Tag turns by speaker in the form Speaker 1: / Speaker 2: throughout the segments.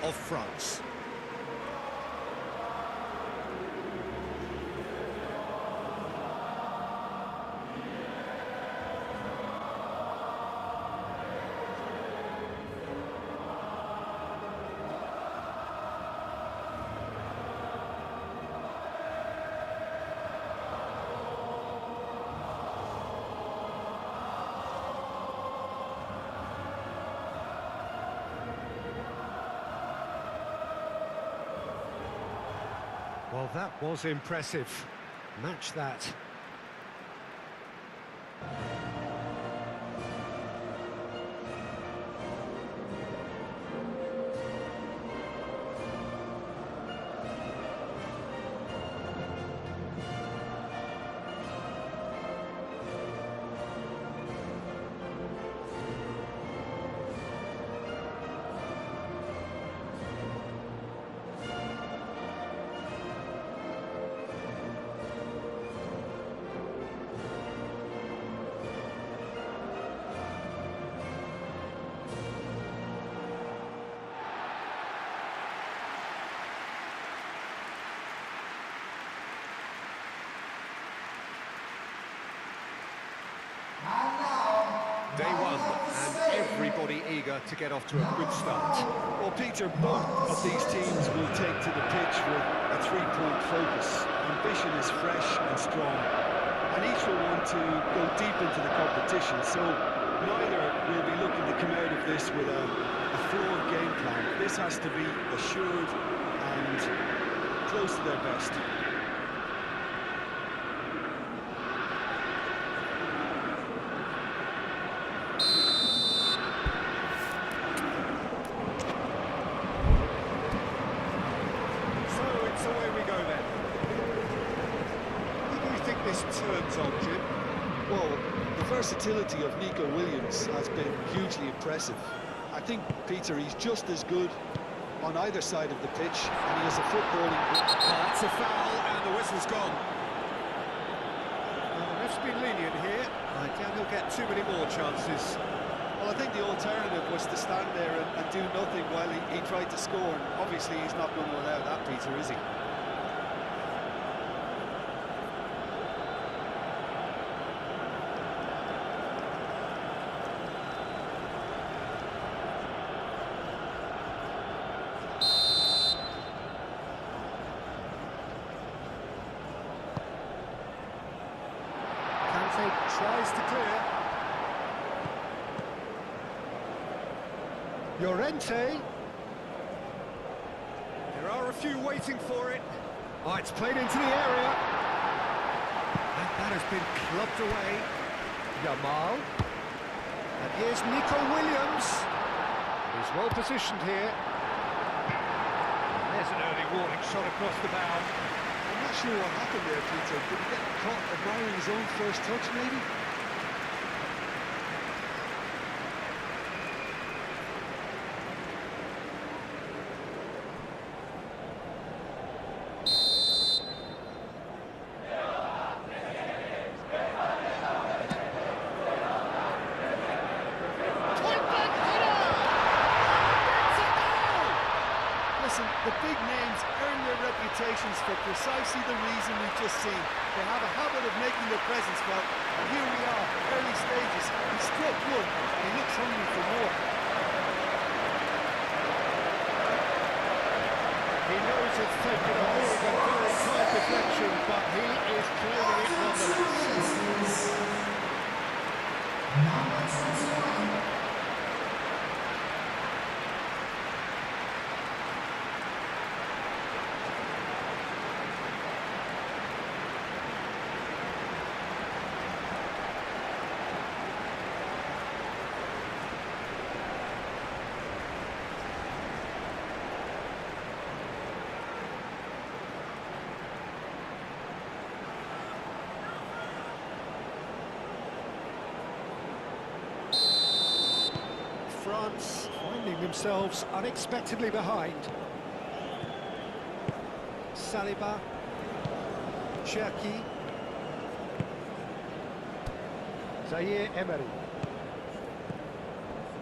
Speaker 1: of France. Well, that was impressive. Match that. Day one, and everybody eager to get off to a good start.
Speaker 2: Well, Peter, both of these teams will take to the pitch with a three-point focus. Ambition is fresh and strong, and each will want to go deep into the competition, so neither will be looking to come out of this with a flawed game plan. This has to be assured and close to their best.
Speaker 1: Turns on, Jim.
Speaker 2: Well, the versatility of Nico Williams has been hugely impressive. I think, Peter, he's just as good on either side of the pitch, and he has a footballing...
Speaker 1: That's a foul, and the whistle's gone. Well, the ref's been lenient here. I doubt he'll get too many more chances.
Speaker 2: Well, I think the alternative was to stand there and do nothing while he tried to score, and obviously he's not going to allow that, Peter, is he?
Speaker 1: Tries to clear. Llorente. There are a few waiting for it. Oh, it's played into the area. And that has been clubbed away. Yamal. And here's Nico Williams. He's well positioned here. There's an early warning shot across the bow.
Speaker 2: I'm not sure what happened there, Peter. Did he get caught admiring his own first touch, maybe?
Speaker 1: The big names earn their reputations for precisely the reason we've just seen. They have a habit of making their presence felt, and here we are, early stages. He struck one, and he looks hungry for more. He knows it's taken a hold of very tight deflection, but he is clearing it nonetheless. France finding themselves unexpectedly behind. Saliba, Cherki, Zaire Emery,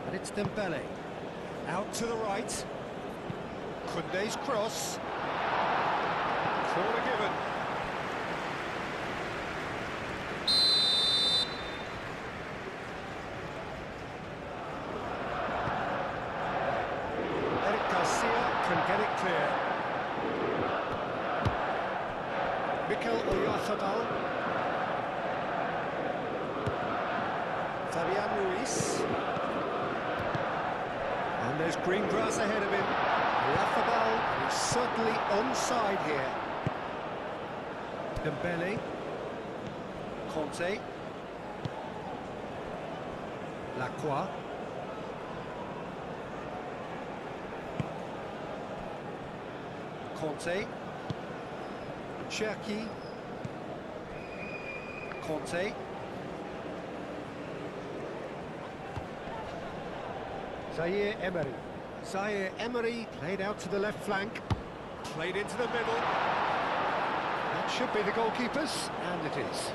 Speaker 1: and it's Dembele, out to the right. Koundé's cross. Corner given. Eric Garcia can get it clear. Mikel Oyarzabal. Fabian Ruiz. And there's green grass ahead of him. Oyarzabal is certainly onside here. Dembele. Conte. Lacroix. Conte. Cherki. Conte. Zaire Emery. Zaire Emery played out to the left flank. Played into the middle. That should be the goalkeeper's, and it is.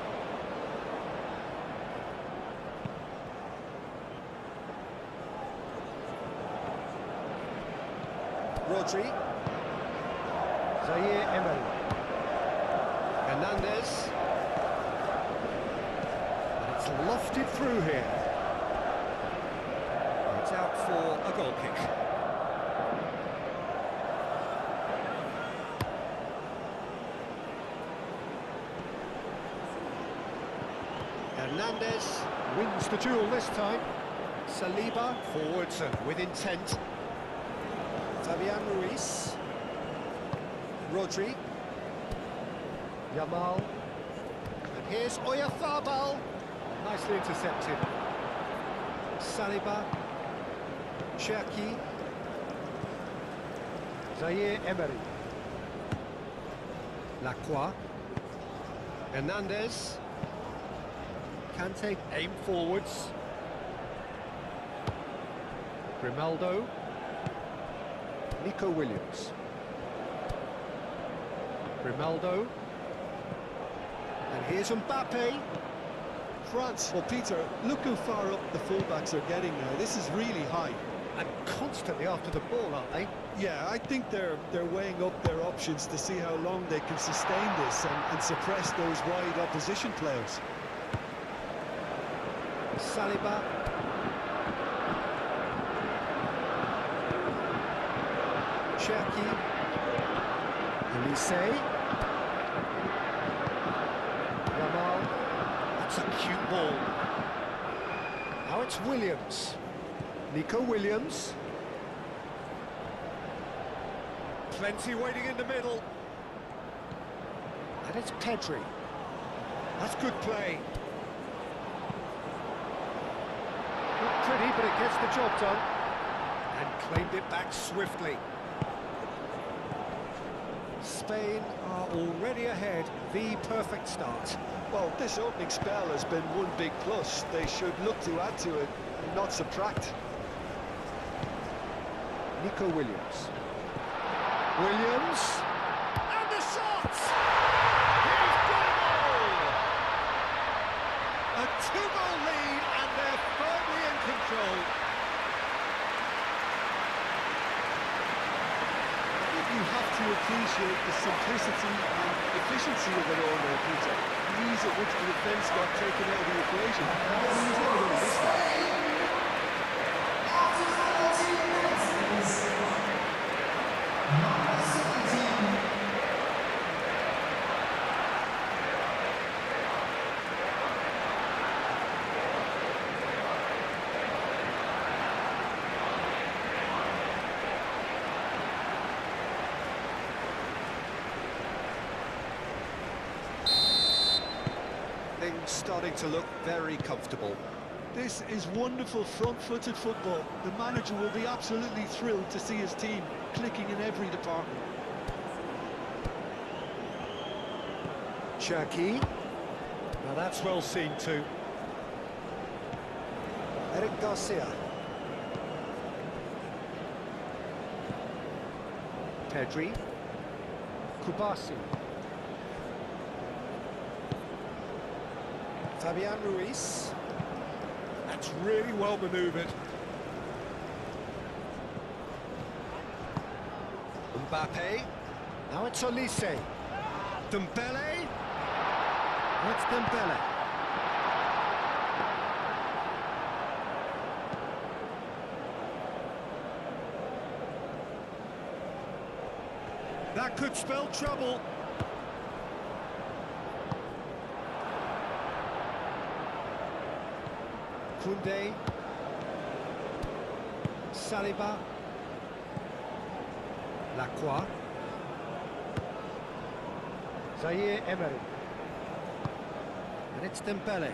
Speaker 1: Rodri. Zaire Emery. Hernandez. And it's lofted through here. It's out for a goal kick. Hernandez wins the duel this time. Saliba forwards and with intent. Fabian Ruiz. Rodri. Yamal. And here's Oyarzabal. Nicely intercepted. Saliba. Cherki. Zaire Emery. Lacroix. Hernandez. Can take aim forwards. Grimaldo. Nico Williams. Grimaldo. And here's Mbappe.
Speaker 2: France. Well, Peter, look how far up the fullbacks are getting now. This is really high.
Speaker 1: And constantly after the ball, aren't they?
Speaker 2: Yeah, I think they're weighing up their options to see how long they can sustain this and suppress those wide opposition players.
Speaker 1: Saliba. Cherki. Elise. Yamal. That's a cute ball. Now it's Williams. Nico Williams. Plenty waiting in the middle. And it's Pedri. That's good play. Not pretty, but it gets the job done. And claimed it back swiftly. Spain are already ahead. The perfect start.
Speaker 2: Well, this opening spell has been one big plus. They should look to add to it and not subtract.
Speaker 1: Nico Williams. Williams. And the shot! He's got a goal! A two-goal lead, and they're firmly in control.
Speaker 2: I think you have to appreciate the simplicity and efficiency of it all there, Peter. The ease at which the defence got taken out of the equation. Who's never going to miss that?
Speaker 1: Things starting to look very comfortable.
Speaker 2: This is wonderful front-footed football. The manager will be absolutely thrilled to see his team clicking in every department.
Speaker 1: Cherki. Now that's well seen too. Eric Garcia. Pedri. Kubasi. Fabian Ruiz. That's really well manoeuvred. Mbappe. Now it's Olise. Dembele. Now it's Dembele. That could spell trouble. Koundé. Saliba. Lacroix. Zaire Emery. And it's Dembele.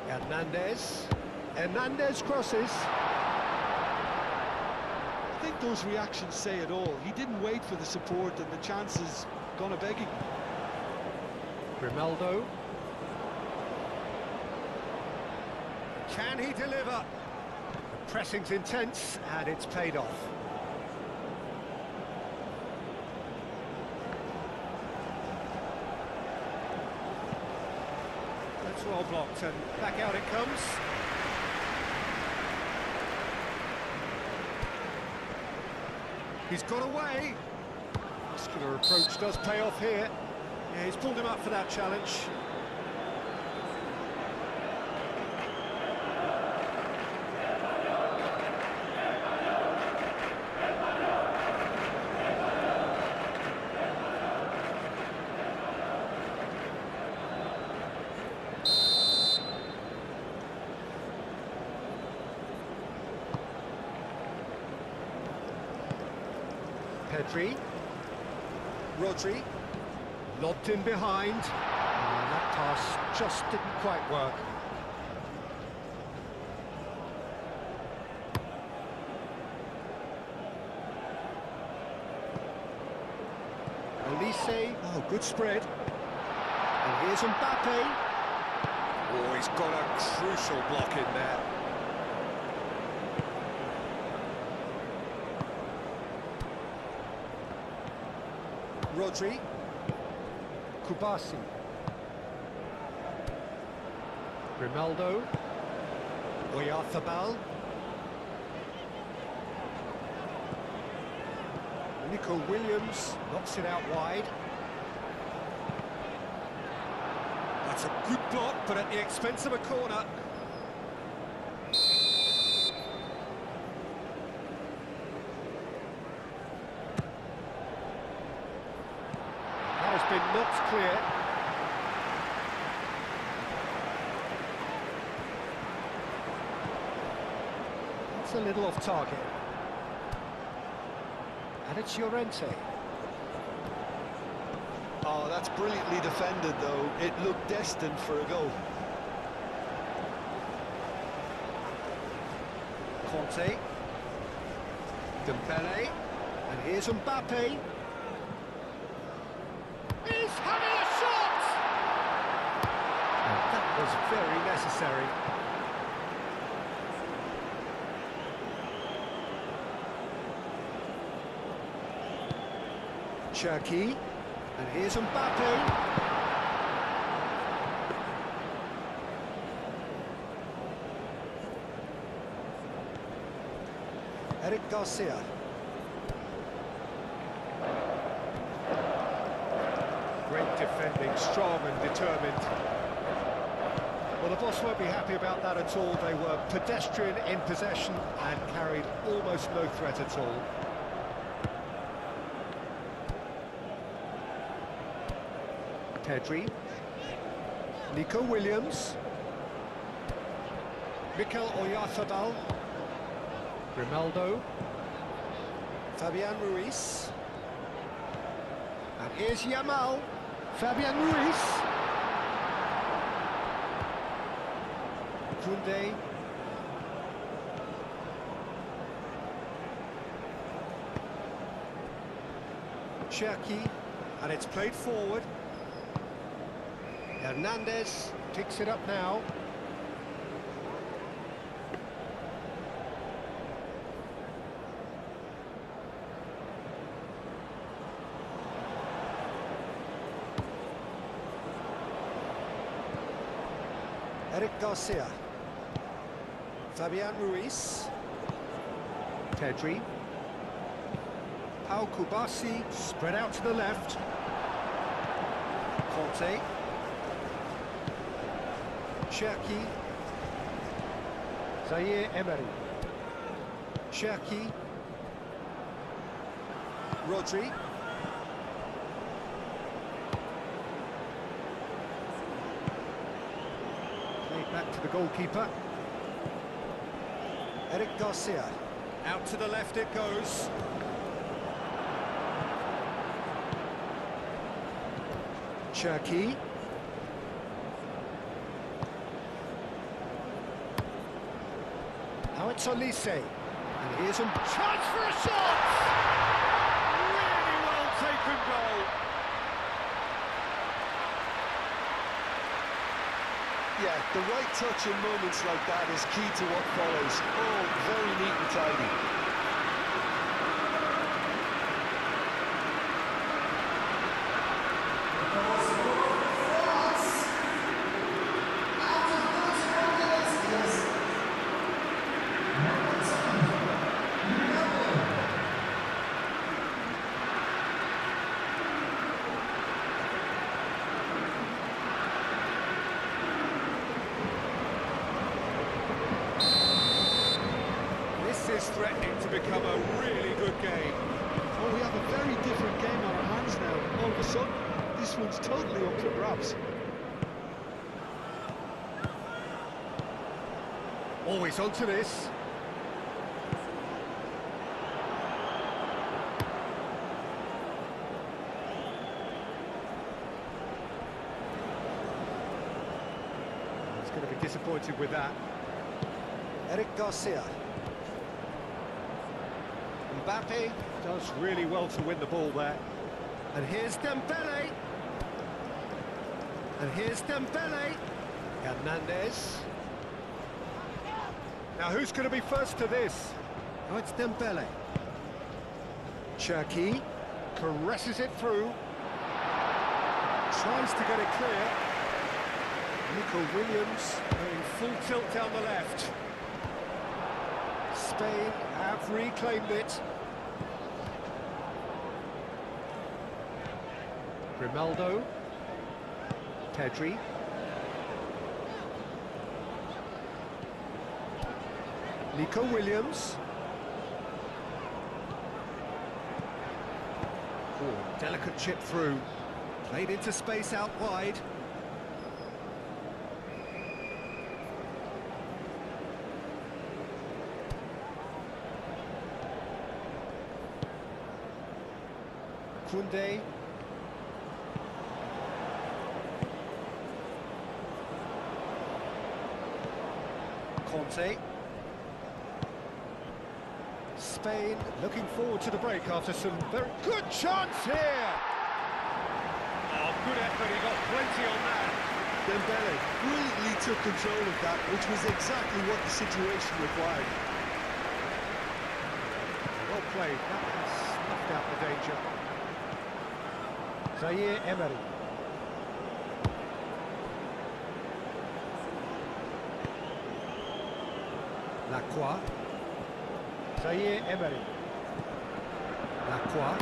Speaker 1: Hernandez. Hernandez crosses.
Speaker 2: I think those reactions say it all. He didn't wait for the support and the chances gone a begging.
Speaker 1: Grimaldo. Can he deliver? The pressing's intense and it's paid off. That's well blocked and back out it comes. He's got away. Muscular approach does pay off here. Yeah, he's pulled him up for that challenge. Pedri. Rodri. Lobbed in behind. And that pass just didn't quite work. Olise. Oh, good spread. And here's Mbappe. Oh, he's got a crucial block in there. Rodri. Kubasi. Grimaldo. Oyarzabal. Nico Williams knocks it out wide. That's a good block, but at the expense of a corner. That has been knocked clear. It's a little off target. And it's Llorente.
Speaker 2: Oh, that's brilliantly defended, though. It looked destined for a goal.
Speaker 1: Conte. Dembele. And here's Mbappe. He's having a shot! And that was very necessary. Cherki. And here's Mbappe. Eric Garcia. Great defending, strong and determined. Well, the boss won't be happy about that at all. They were pedestrian in possession and carried almost no threat at all. Pedri. Nico Williams. Mikel Oyarzabal. Grimaldo. Fabian Ruiz. And here's Yamal. Fabian Ruiz. Koundé. Cherki. And it's played forward. Hernandez picks it up now. Eric Garcia. Fabian Ruiz. Pedri. Pau Kubasi, spread out to the left. Conte. Cherki. Zaire Emery. Cherki. Rodri. Played back to the goalkeeper. Eric Garcia. Out to the left it goes. Cherki. Now it's Olise. And here's a chance for a shot! Really well taken goal.
Speaker 2: Yeah, the right touch in moments like that is key to what follows. Oh, very neat and tidy.
Speaker 1: This is threatening to become a really good game.
Speaker 2: Oh, we have a very different game on our hands now. All of a sudden, this one's totally up for grabs.
Speaker 1: Always onto this. He's going to be disappointed with that. Eric Garcia. Mbappe does really well to win the ball there. And here's Dembele. And here's Dembele. Hernandez. Now who's going to be first to this? Oh, it's Dembele. Cherki caresses it through. Tries to get it clear. Nico Williams going full tilt down the left. Spain have reclaimed it. Grimaldo. Pedri. Nico Williams. Oh, delicate chip through. Played into space out wide. Kunde. Conte. Spain looking forward to the break after some very good chance here. Oh, good effort, he got plenty on that.
Speaker 2: Dembele brilliantly took control of that, which was exactly what the situation required.
Speaker 1: Well played, that has snuffed out the danger. Zaire Emery. Lacroix. Zaire Emery. Lacroix.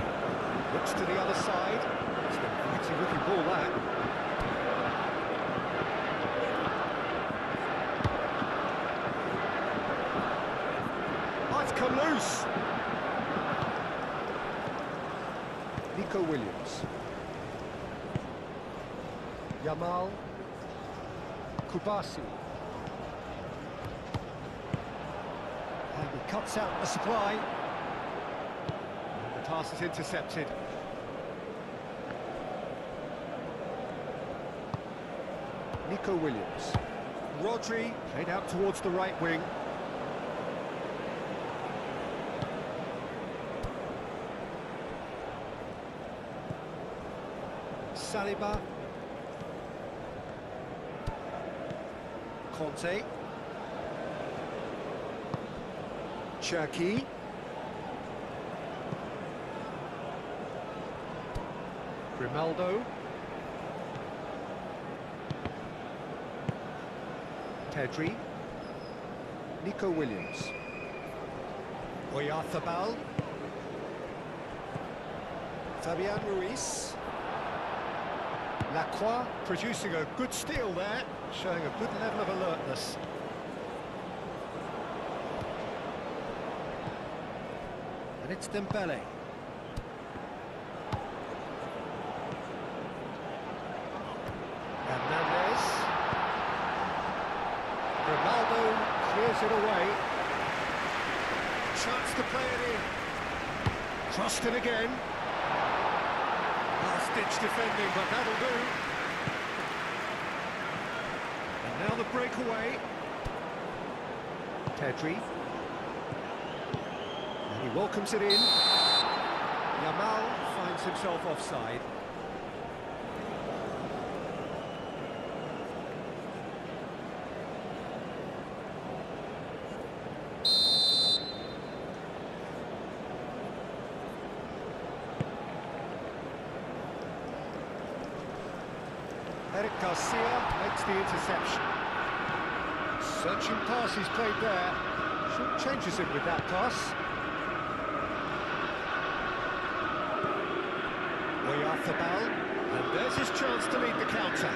Speaker 1: Looks to the other side. It's a beauty-looking ball, that. Oh, it's come loose. Nico Williams. Yamal. Kubasi. And he cuts out the supply. The pass is intercepted. Nico Williams. Rodri played out towards the right wing. Saliba. Conte. Cherki. Grimaldo. Pedri. Nico Williams. Oyarzabal. Fabian Ruiz. Lacroix producing a good steal there, showing a good level of alertness. And it's Dembele. Hernandez. Ronaldo clears it away. Chance to play it in. Crossed it again. Last-ditch defending, but that'll do. And now the breakaway. Pedri. And he welcomes it in. Yamal finds himself offside. Eric Garcia makes the interception. Searching pass he's played there. Short changes him with that pass. Oyarzabal, and there's his chance to lead the counter.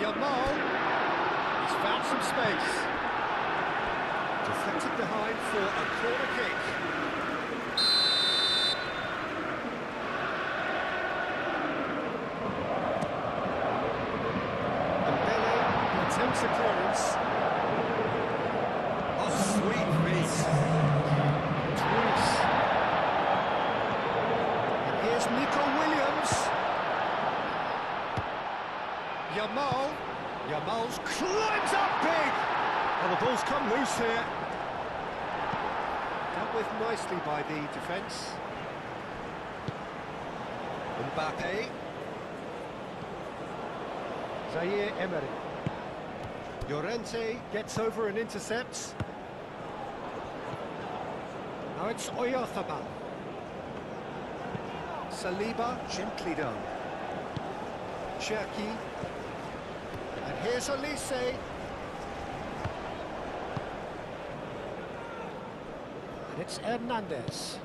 Speaker 1: Yamal, he's found some space. Deflected behind for a corner kick. Attempts a clearance. Oh, sweet feet. Twice. And here's Nico Williams. Yamal's climbs up big. Oh, the ball's come loose here. Dealt with nicely by the defence. Mbappe. Zaire Emery. Llorente gets over and intercepts. Now it's Oyarzabal. Saliba, gently done. Cherki. And here's Olise. And it's Hernandez.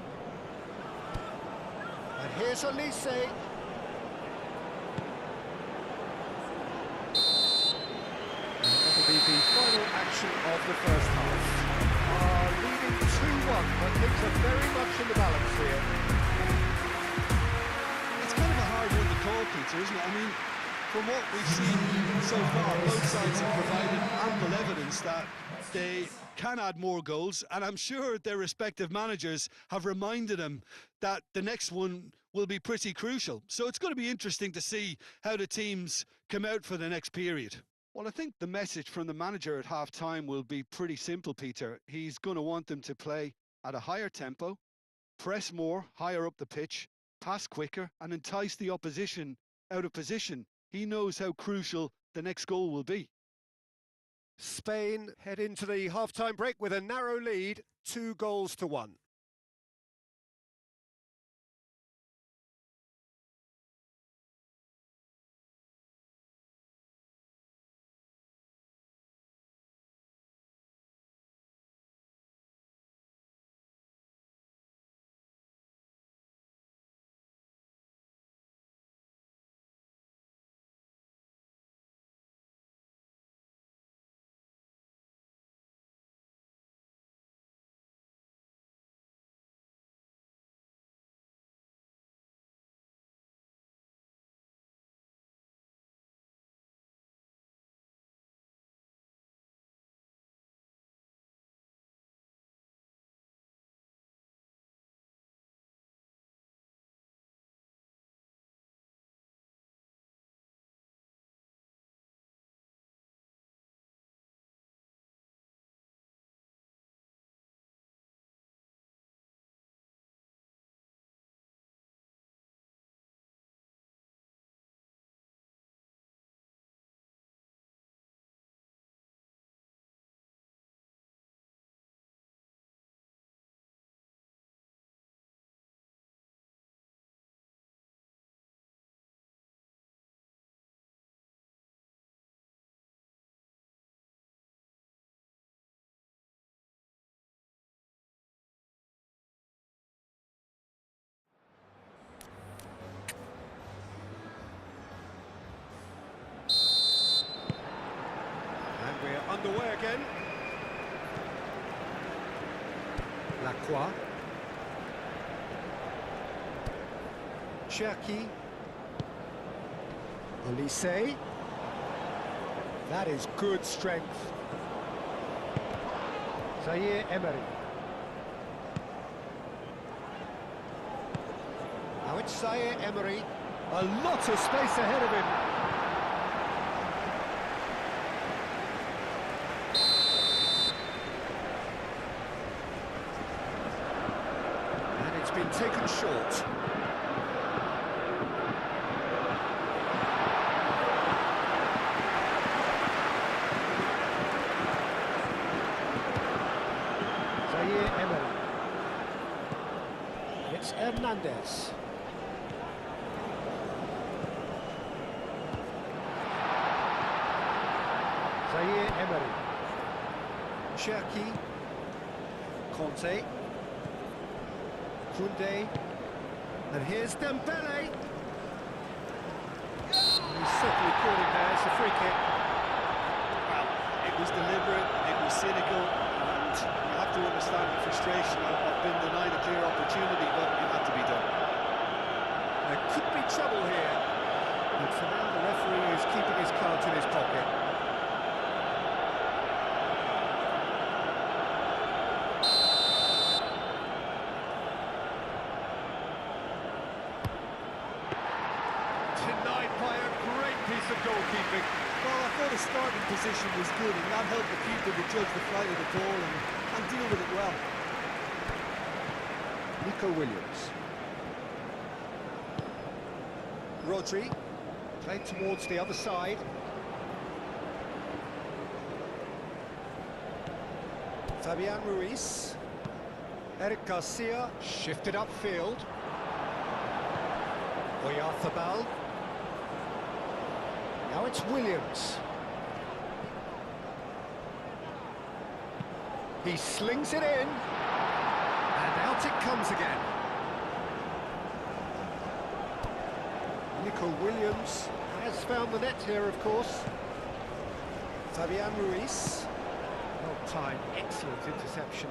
Speaker 1: And here's Olise. Be the final action of the first half. Leading 2-1, but things are very much in the balance here.
Speaker 2: It's kind of a hard one to call, Peter, isn't it? I mean, from what we've seen so far, both sides have provided ample evidence that they can add more goals, and I'm sure their respective managers have reminded them that the next one will be pretty crucial. So it's going to be interesting to see how the teams come out for the next period. Well, I think the message from the manager at half-time will be pretty simple, Peter. He's going to want them to play at a higher tempo, press more, higher up the pitch, pass quicker, and entice the opposition out of position. He knows how crucial the next goal will be.
Speaker 1: Spain head into the half-time break with a narrow lead, 2-1. Lacroix. Cherki. Olise. That is good strength. Zaire Emery. Now it's Zaire Emery. A lot of space ahead of him. And it's been taken short. Zaire Emery. It's Hernandez. Zaire Emery. Cherki. Conte. Koundé. And here's Dembele. He's certainly caught him there. It's a free kick.
Speaker 2: Well, it was deliberate, it was cynical, and you have to understand the frustration of being denied a clear opportunity, but it had to be done.
Speaker 1: There could be trouble here. But for now, the referee is keeping his cards in his pocket. Denied by a great piece of goalkeeping.
Speaker 2: Well, I thought his starting position was good, and that helped the keeper to judge the flight of the ball and deal with it well.
Speaker 1: Nico Williams. Rodri. Played towards the other side. Fabian Ruiz. Eric Garcia shifted upfield. Oyarzabal. Now it's Williams. He slings it in. And out it comes again. Nico Williams has found the net here, of course. Fabian Ruiz. Well timed, excellent interception.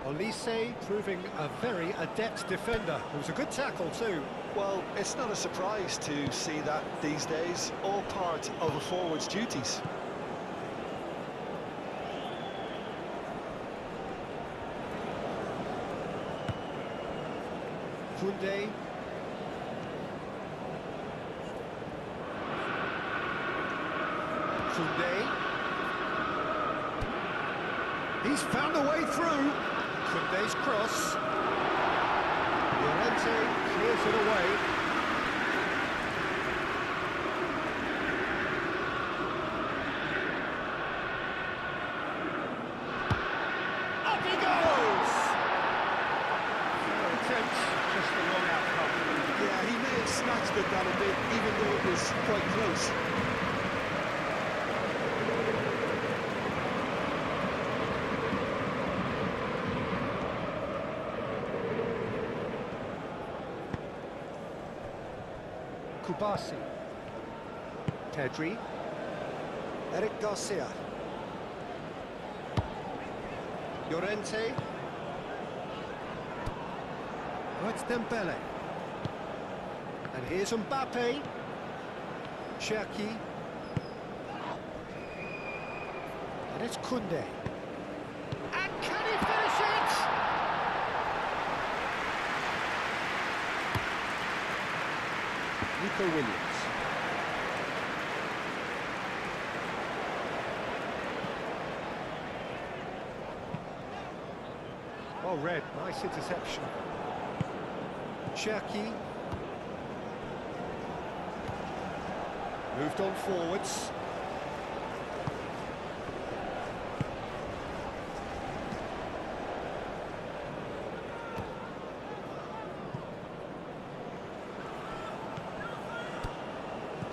Speaker 1: Olise proving a very adept defender. It was a good tackle too.
Speaker 2: Well, it's not a surprise to see that these days, all part of a forward's duties.
Speaker 1: Koundé. Koundé. He's found a way through. Koundé's cross. Llorente clears it away. Up he goes! Fair attempt, just the wrong outcome.
Speaker 2: Yeah, he may have snatched at that a bit, even though it was quite close.
Speaker 1: Kubasi. Pedri. Eric Garcia. Llorente. Oh, it's Dembele. And here's Mbappe. Cherki. And it's Koundé. And can he finish it? Nico Williams. Well read, nice interception. Cherki. Moved on forwards.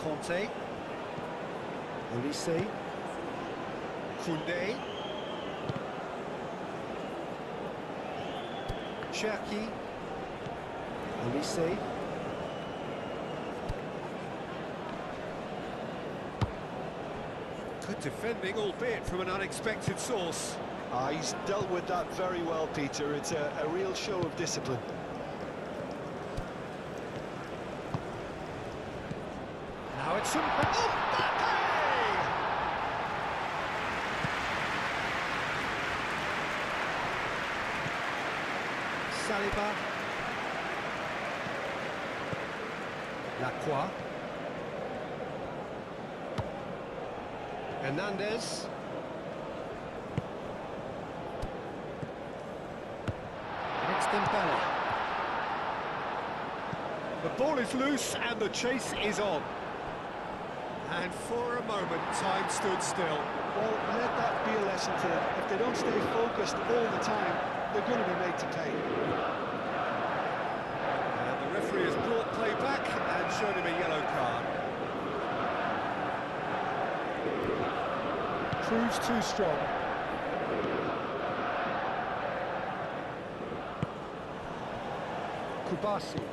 Speaker 1: Conte. Olise. Koundé. Cherki. Olise. Good defending, albeit from an unexpected source.
Speaker 2: He's dealt with that very well, Peter. It's a real show of discipline.
Speaker 1: Now it's some... Oh, Saliba. Lacroix. Hernandez. And it's Dembele. The ball is loose and the chase is on. And for a moment, time stood still.
Speaker 2: Well, let that be a lesson to them. If they don't stay focused all the time, they're going to be made to pay.
Speaker 1: And the referee has brought play back and shown him a yellow card. Proves too strong. Kubasi.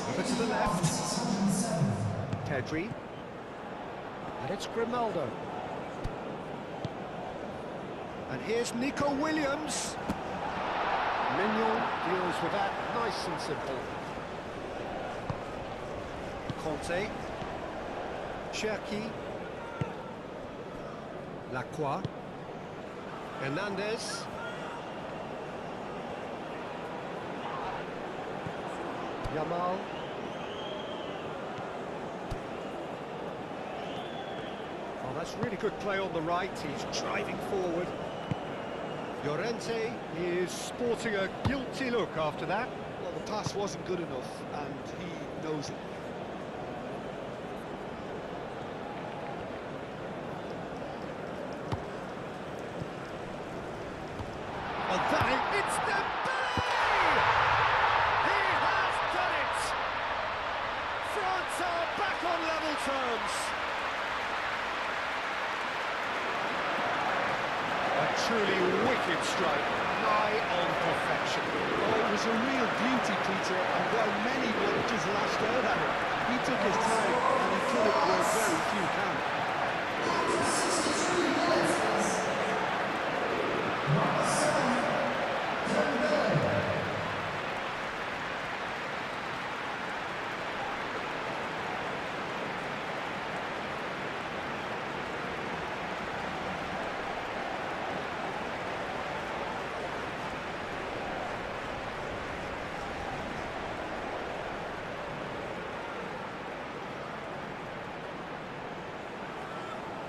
Speaker 1: Over to the left. Pedri. And it's Grimaldo. And here's Nico Williams. Mignon deals with that nice and simple. Conte. Cherki. Lacroix. Hernandez. Yamal. Oh, that's really good play on the right. He's driving forward. Llorente is sporting a guilty look after that.
Speaker 2: Well, the pass wasn't good enough, and he knows it.
Speaker 1: Oh, it's Dembele! He has done it! France are back on level terms. A truly wicked strike, nigh on perfection.
Speaker 2: Oh, it was a real beauty, Peter, and while many would have just lashed out at it, he took his time and he put it where very few can.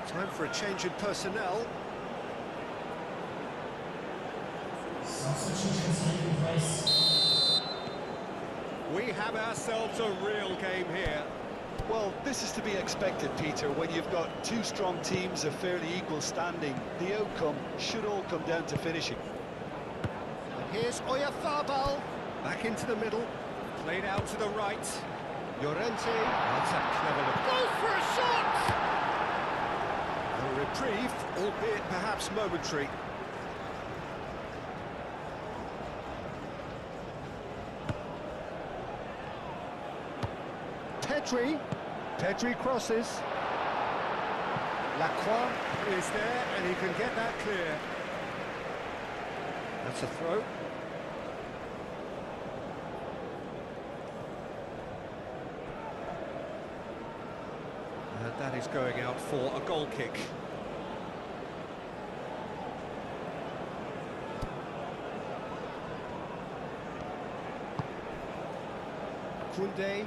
Speaker 1: Time for a change in personnel. We have ourselves a real game here.
Speaker 2: Well, this is to be expected, Peter, when you've got two strong teams of fairly equal standing. The outcome should all come down to finishing.
Speaker 1: And here's Oyarzabal, back into the middle, played out to the right. Llorente, that's a clever look. Goes for a shot! A reprieve, albeit perhaps momentary. Pedri crosses. Lacroix is there and he can get that clear. That's a throw. And that is going out for a goal kick. Koundé.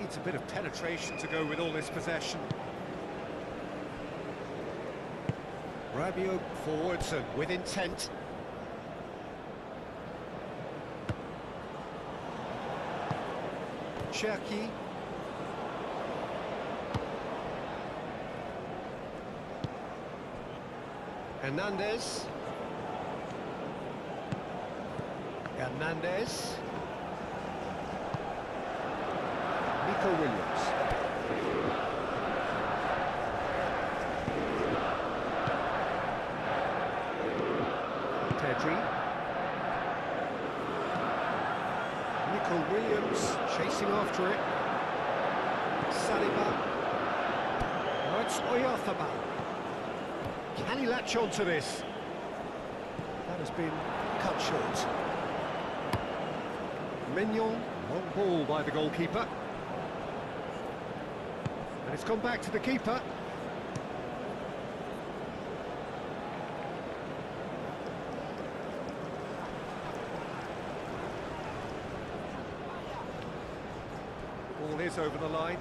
Speaker 1: Needs a bit of penetration to go with all this possession. Rabiot forwards and with intent. Cherki. Hernandez. Hernandez. Nico Williams. Pedri. Nico Williams chasing after it. Saliba. It's Oyarzabal. Can he latch on to this? That has been cut short. Mignon, long ball by the goalkeeper. And it's gone back to the keeper. Ball is over the line.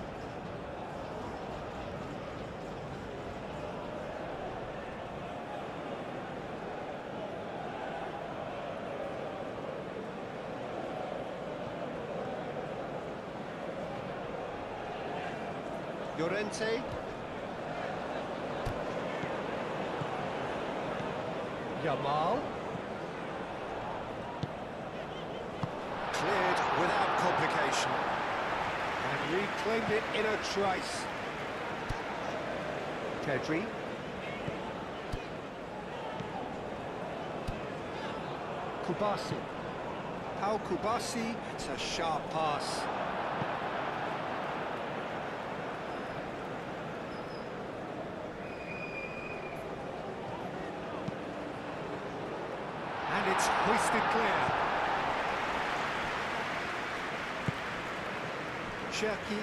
Speaker 1: Llorente. Yamal. Cleared without complication. And reclaimed it in a trice. Pedri. Kubasi. Pau Kubasi. It's a sharp pass. And it's hoisted clear. Cherki.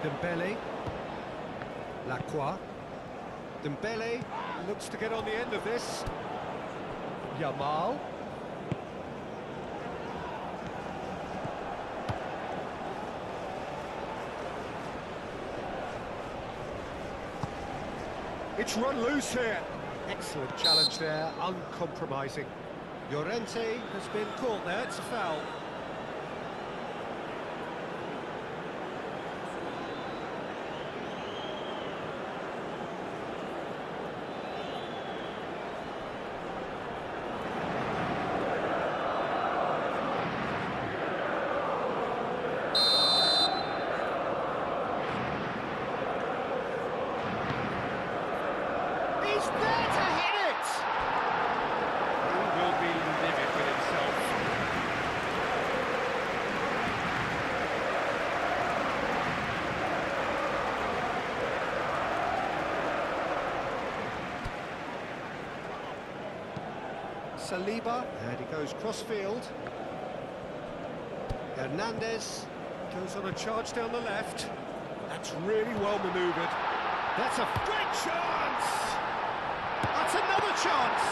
Speaker 1: Dembele. Lacroix. Dembele looks to get on the end of this. Yamal. It's run loose here. Excellent challenge there, uncompromising. Llorente has been caught there, it's a foul. He's there to hit it! He will be livid with himself. Saliba, and he goes cross-field. Hernandez goes on a charge down the left. That's really well manoeuvred. That's a great chance! That's another chance!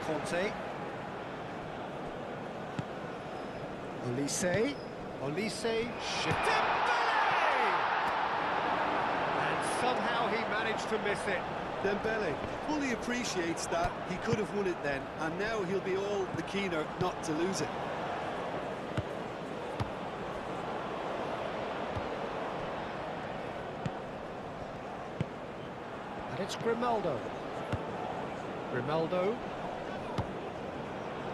Speaker 1: Conte. Olise. Olise. Dembele! And somehow he managed to miss it.
Speaker 2: Dembele fully appreciates that he could have won it then, and now he'll be all the keener not to lose it.
Speaker 1: And it's Grimaldo. Grimaldo.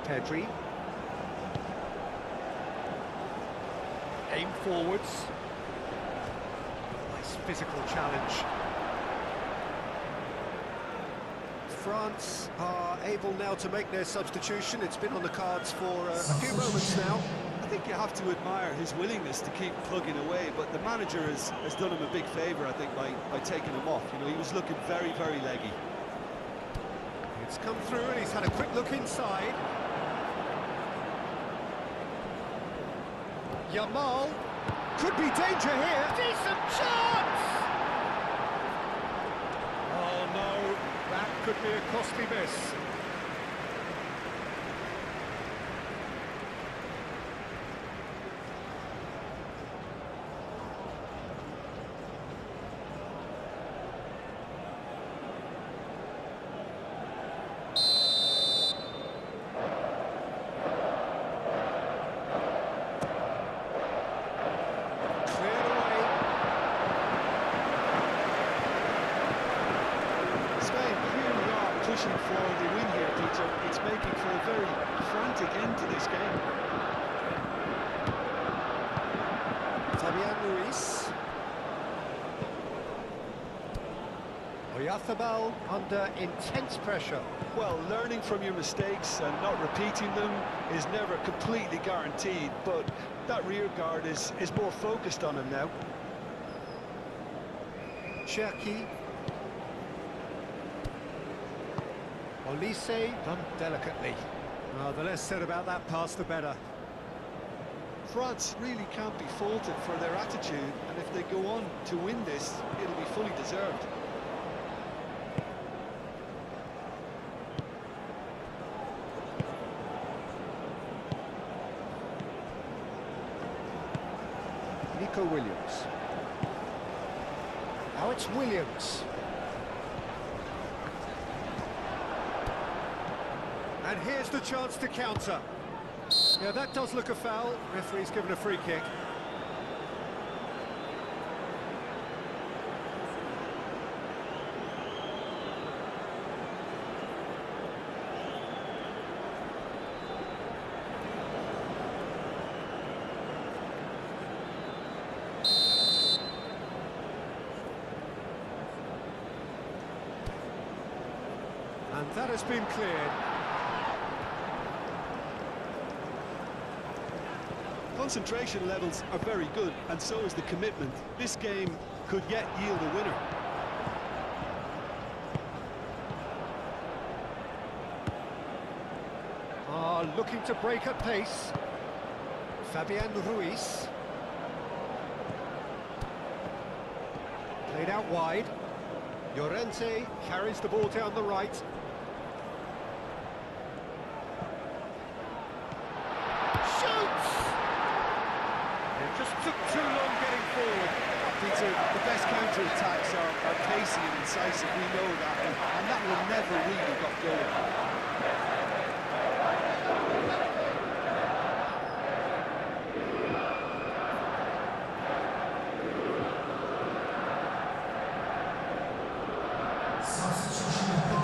Speaker 1: Pedri. Aim forwards. Nice physical challenge. France are able now to make their substitution. It's been on the cards for a few moments now.
Speaker 2: I think you have to admire his willingness to keep plugging away, but the manager has done him a big favour, I think, by taking him off. You know, he was looking very, very leggy.
Speaker 1: It's come through and he's had a quick look inside. Yamal. Could be danger here. Decent chance! Oh no, that could be a costly miss.
Speaker 2: Pushing for the win here, Peter. It's making for a very frantic end to this game.
Speaker 1: Fabian Ruiz. Oyarzábal under intense pressure.
Speaker 2: Well, learning from your mistakes and not repeating them is never completely guaranteed, but that rear guard is more focused on him now.
Speaker 1: Cherki. Olise done delicately. Well, the less said about that pass, the better.
Speaker 2: France really can't be faulted for their attitude, and if they go on to win this, it'll be fully deserved.
Speaker 1: Nico Williams. Now it's Williams. And here's the chance to counter. Yeah, that does look a foul. Referee's given a free kick. And that has been cleared.
Speaker 2: Concentration levels are very good, and so is the commitment. This game could yet yield a winner.
Speaker 1: Looking to break at pace. Fabian Ruiz. Played out wide. Llorente carries the ball down the right. Shoots! It just took too long getting forward.
Speaker 2: Peter, the best counter-attacks are pacey and incisive, we know that, and that one never really got going.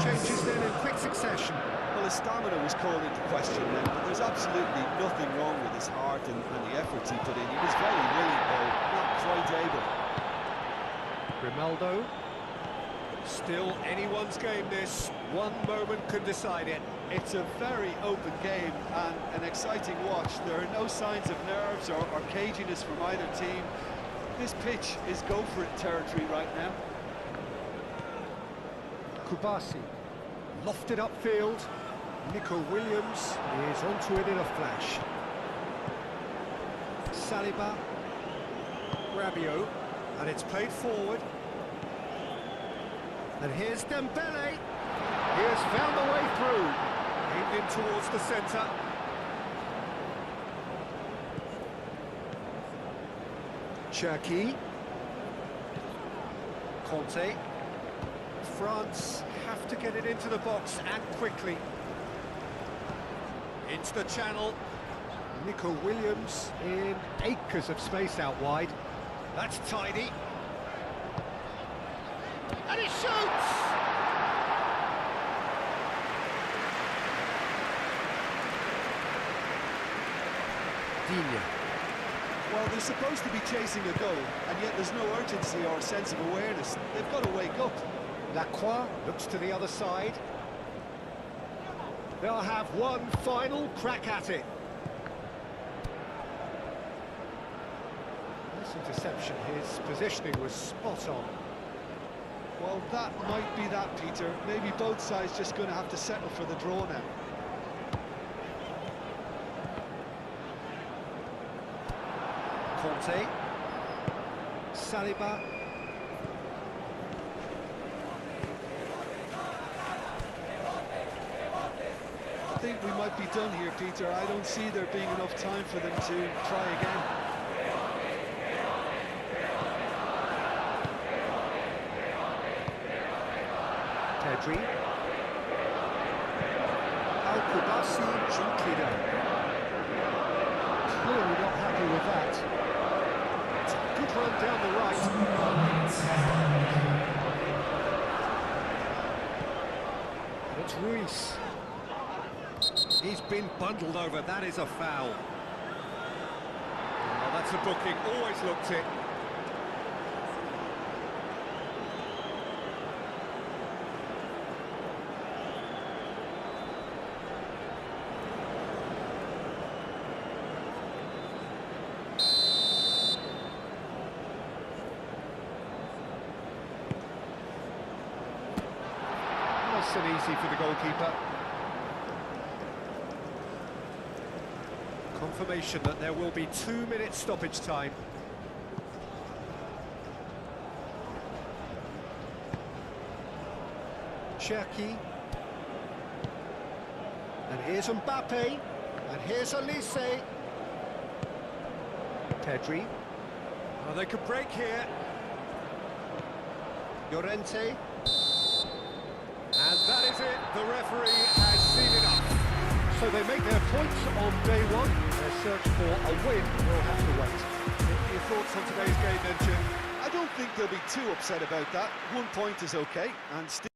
Speaker 1: Changes then in quick succession.
Speaker 2: Well, his stamina was called into question then, but there's absolutely nothing wrong with his heart and the efforts he put in. He was very willing, though, not quite able.
Speaker 1: Grimaldo. Still anyone's game, this. One moment can decide it.
Speaker 2: It's a very open game and an exciting watch. There are no signs of nerves or caginess from either team. This pitch is go-for-it territory right now.
Speaker 1: Kubasi, lofted upfield. Nico Williams is onto it in a flash. Saliba, Rabiot, and it's played forward. And here's Dembele. He has found the way through. Aimed in towards the centre. Cherki. Conte. France have to get it into the box and quickly. Into the channel. Nico Williams in acres of space out wide. That's tidy. And he shoots! Digne.
Speaker 2: Well, they're supposed to be chasing a goal, and yet there's no urgency or a sense of awareness. They've got to wake up.
Speaker 1: Lacroix looks to the other side. They'll have one final crack at it. Nice interception. His positioning was spot on.
Speaker 2: Well, that might be that, Peter. Maybe both sides just going to have to settle for the draw now.
Speaker 1: Conte. Saliba.
Speaker 2: I think we might be done here, Peter. I don't see there being enough time for them to try again.
Speaker 1: Pedri. Al-Kubasi gently down. Clearly not happy with that. It's a good run down the right. And it's Ruiz. He's been bundled over. That is a foul. Oh, that's a booking. Always looked it. Nice and easy for the goalkeeper. Confirmation that there will be 2 minutes stoppage time. Cherki. And here's Mbappe. And here's Elise. Pedri. Oh, they could break here. Llorente. And that is it. The referee has seen enough. So they make their points on day one. Their search for a win will have to wait. Your thoughts on today's game then, Jim?
Speaker 2: I don't think they'll be too upset about that. 1 point is okay, and still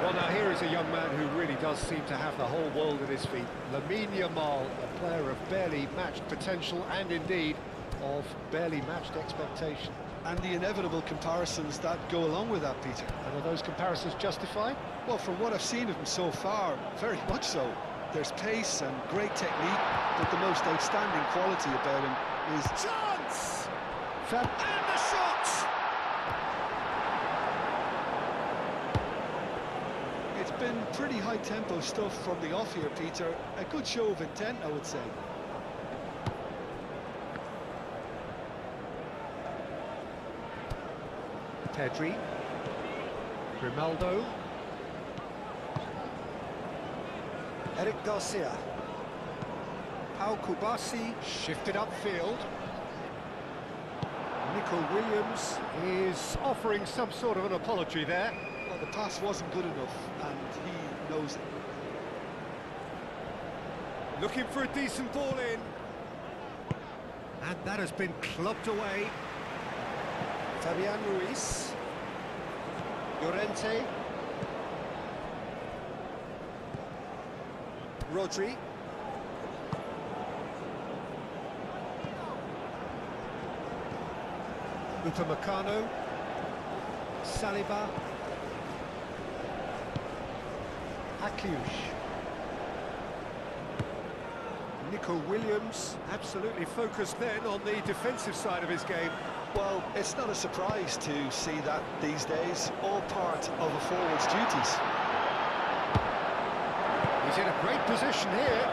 Speaker 1: Well, now here is a young man who really does seem to have the whole world at his feet. Lamine Yamal, a player of barely matched potential and indeed of barely matched expectation.
Speaker 2: And the inevitable comparisons that go along with that, Peter.
Speaker 1: And are those comparisons justified?
Speaker 2: Well, from what I've seen of him so far, very much so. There's pace and great technique, but the most outstanding quality about him is...
Speaker 1: Chance!
Speaker 2: And the shot! It's been pretty high-tempo stuff from the off here, Peter. A good show of intent, I would say.
Speaker 1: Pedri, Grimaldo, Eric Garcia, Pau Kubasi shifted upfield. Nico Williams is offering some sort of an apology there.
Speaker 2: Well, the pass wasn't good enough, and he knows it.
Speaker 1: Looking for a decent ball in. And that has been clubbed away. Fabian Ruiz, Llorente, Rodri, Upamecano, Saliba, Akleuch, Nico Williams, absolutely focused then on the defensive side of his game.
Speaker 2: Well, it's not a surprise to see that these days, all part of a forward's duties.
Speaker 1: He's in a great position here.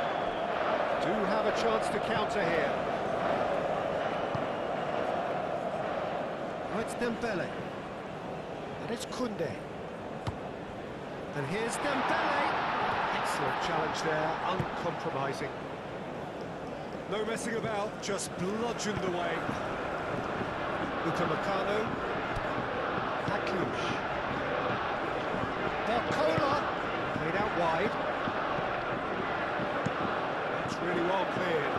Speaker 1: Do have a chance to counter here. Oh, it's Dembele. And it's Koundé. And here's Dembele. Excellent challenge there, uncompromising. No messing about, just bludgeoned away. Upamecano, Akleuch, Barcola, played out wide. That's really well cleared.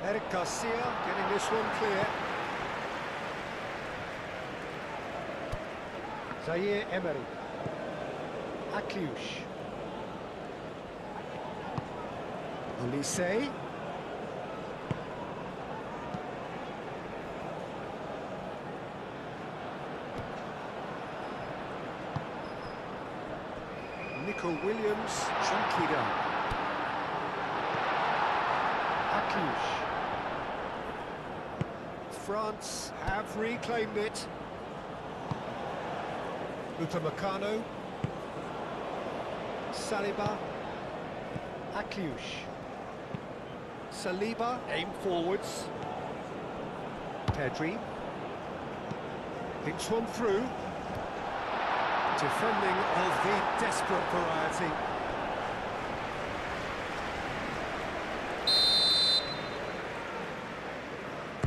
Speaker 1: Eric Garcia getting this one clear. Zaire Emery, Akleuch. Olise. Nico Williams, chunky down. Akleuch. France have reclaimed it. Upamecano. Saliba. Akleuch. Saliba, aim forwards. Pedri. Thinks one through. Defending of the desperate variety.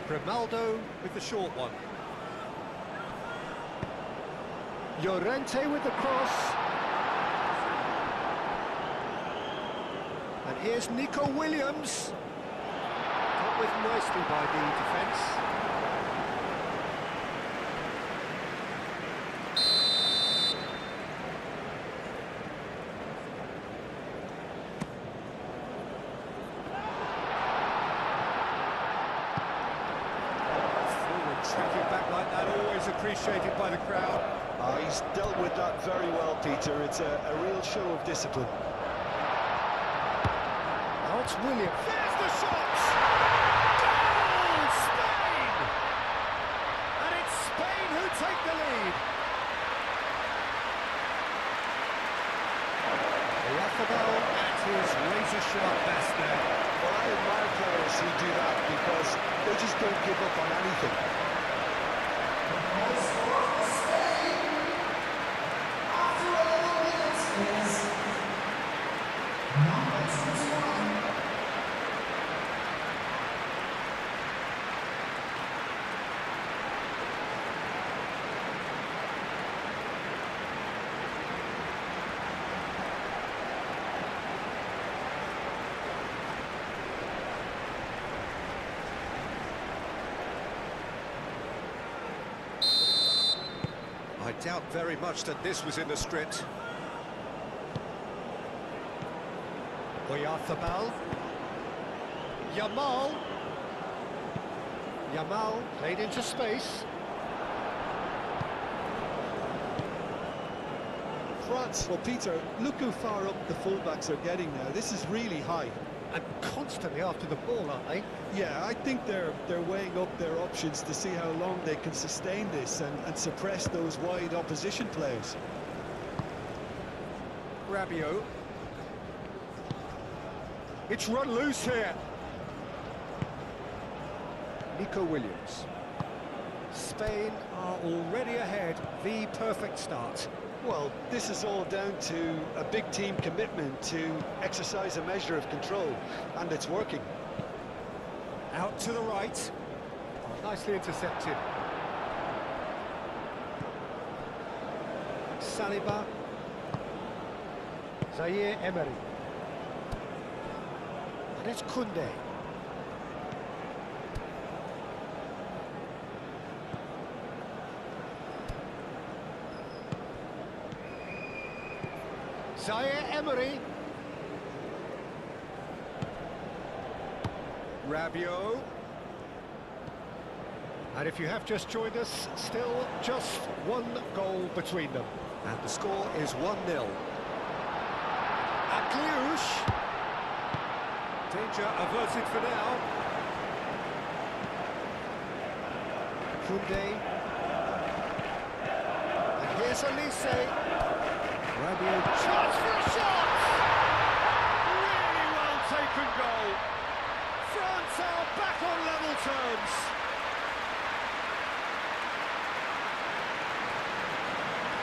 Speaker 1: Grimaldo with the short one. Llorente with the cross. And here's Nico Williams. Dealt with nicely by the defence. Forward tracking back like that, always appreciated by the crowd.
Speaker 2: He's dealt with that very well, Peter. It's a real show of discipline.
Speaker 1: Now it's Williams. There's the shot! Goal! Spain! And it's Spain who take the lead. Rafael at his razor-sharp best there.
Speaker 2: Well, I admire players who do that because they just don't give up on anything.
Speaker 1: I doubt very much that this was in the script. Oyarthabal. Yamal. Yamal played into space.
Speaker 2: France, well, Peter, look how far up the fullbacks are getting now. This is really high.
Speaker 1: And constantly after the ball, aren't they?
Speaker 2: Yeah, I think they're weighing up their options to see how long they can sustain this and suppress those wide opposition players.
Speaker 1: Rabiot. It's run loose here. Nico Williams. Spain are already ahead. The perfect start.
Speaker 2: Well, this is all down to a big team commitment to exercise a measure of control, and it's working.
Speaker 1: Out to the right. Oh, nicely intercepted. Saliba. Zaire Emery. And it's Koundé. Zaire Emery. Rabiot. And if you have just joined us, still just one goal between them. And the score is 1-0. Akliouche. Danger averted for now. Koundé. And here's Elise. Rabiot, chance for a shot! Really well taken goal. France are back on level terms.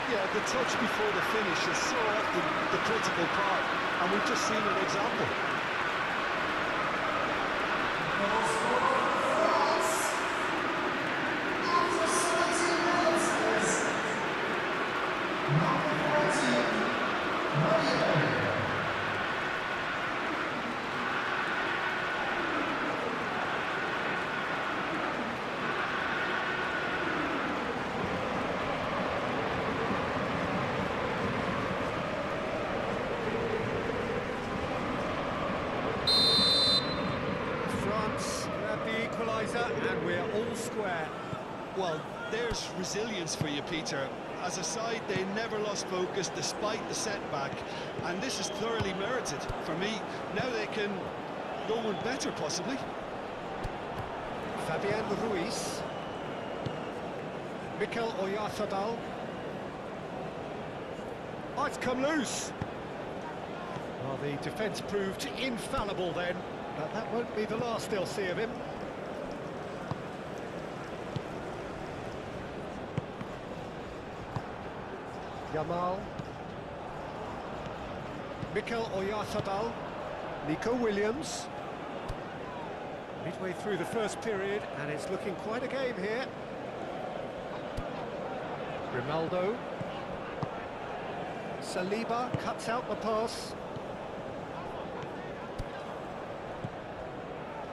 Speaker 2: Yeah, the touch before the finish is so often the critical part, and we've just seen an example.
Speaker 1: And we're all square.
Speaker 2: Well, there's resilience for you, Peter. As a side, they never lost focus despite the setback, and this is thoroughly merited. For me, now they can go one better, possibly.
Speaker 1: Fabian Ruiz. Mikel Oyarthabal. Oh, it's come loose. Well, the defence proved infallible then, but that won't be the last they'll see of him. Yamal. Mikel Oyarthabal. Nico Williams. Midway through the first period, and it's looking quite a game here. Grimaldo. Saliba cuts out the pass.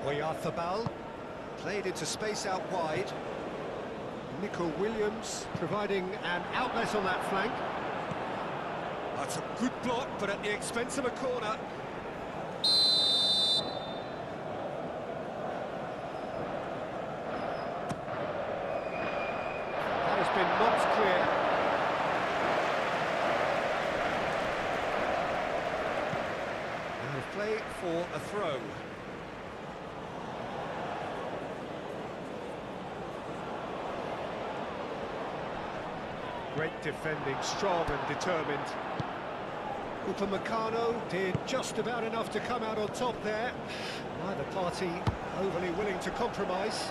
Speaker 1: Oyarthabal. Played into space out wide. Nico Williams providing an outlet on that flank. That's a good block, but at the expense of a corner. That has been knocked clear. And play for a throw. Great defending, strong and determined. Upamecano did just about enough to come out on top there. Neither party overly willing to compromise.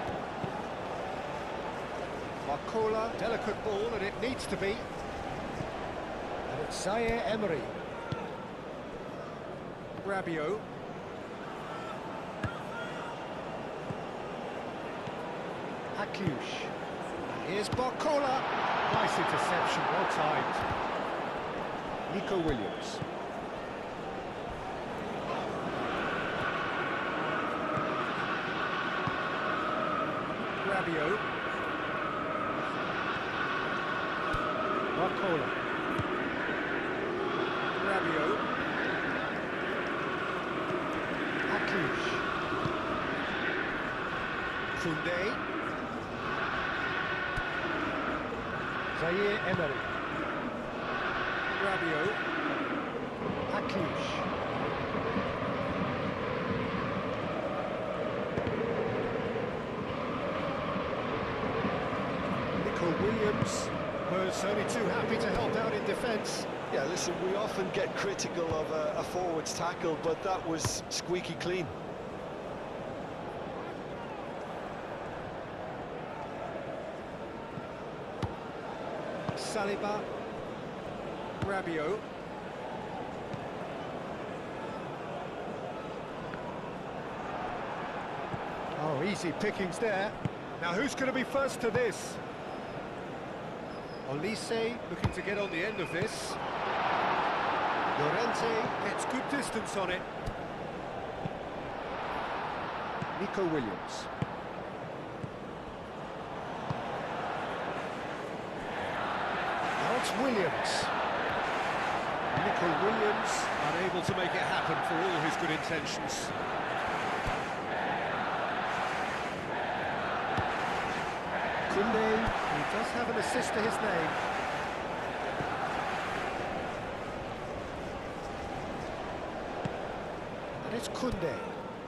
Speaker 1: Barcola, delicate ball, and it needs to be. And it's Zaire Emery. Rabiot. Akliouche. Here's Barcola. Nice interception, well timed. Nico Williams. Rabiot. Barcola. Rabiot. Aklish. Koundé. Zaire Emery. Rabiot. Aklish. Williams was only too happy to help out in defence.
Speaker 2: Yeah, listen, we often get critical of a forward's tackle, but that was squeaky clean.
Speaker 1: Saliba. Rabiot. Oh, easy pickings there. Now who's going to be first to this? Olise looking to get on the end of this. Llorente gets good distance on it. Nico Williams. Now it's Williams. Nico Williams unable to make it happen for all his good intentions. Koundé, he does have an assist to his name. And it's Koundé.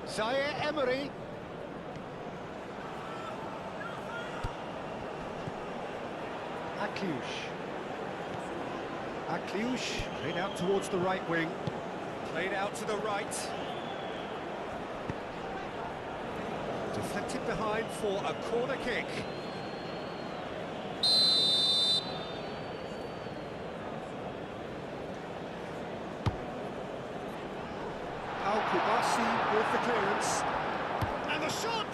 Speaker 1: Zaire Emery. Akliush played out towards the right wing. Played out to the right. Deflected behind for a corner kick. Kubasi with the clearance. And the shot!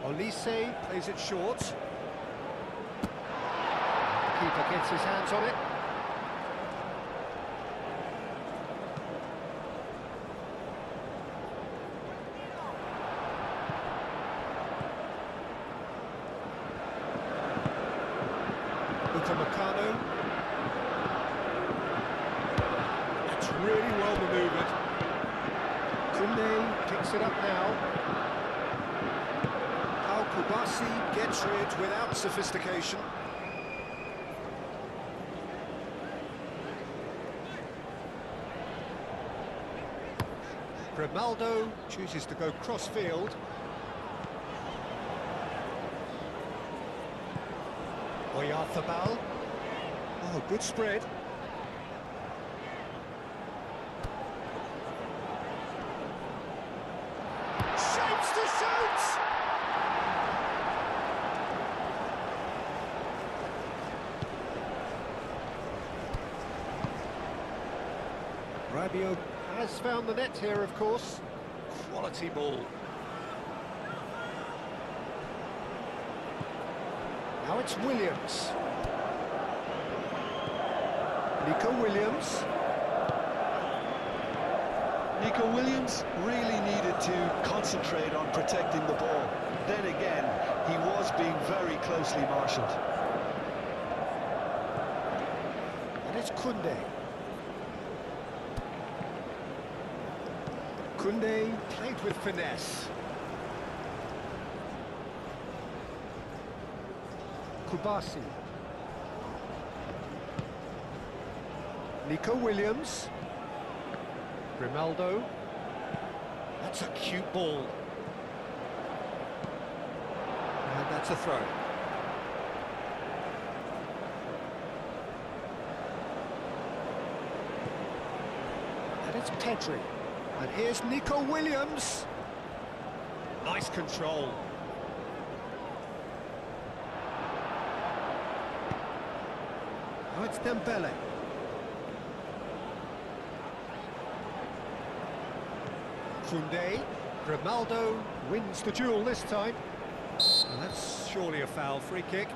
Speaker 1: Olise plays it short. The keeper gets his hands on it. Meccano. That's really well manoeuvred. Koundé picks it up now. Kubasi gets rid without sophistication. Grimaldo chooses to go cross-field. Oyarzabal. Oh, good spread. Shapes to shoot! Rabiot has found the net here, of course. Quality ball. Now it's Williams. Nico Williams.
Speaker 2: Nico Williams really needed to concentrate on protecting the ball. Then again, he was being very closely marshalled.
Speaker 1: And it's Koundé. Koundé played with finesse. Kubasi. Nico Williams. Grimaldo. That's a cute ball. And that's a throw. And it's Pedri. And here's Nico Williams. Nice control. Now it's Dembele. Koundé. Grimaldo wins the duel this time. And that's surely a foul. Free kick.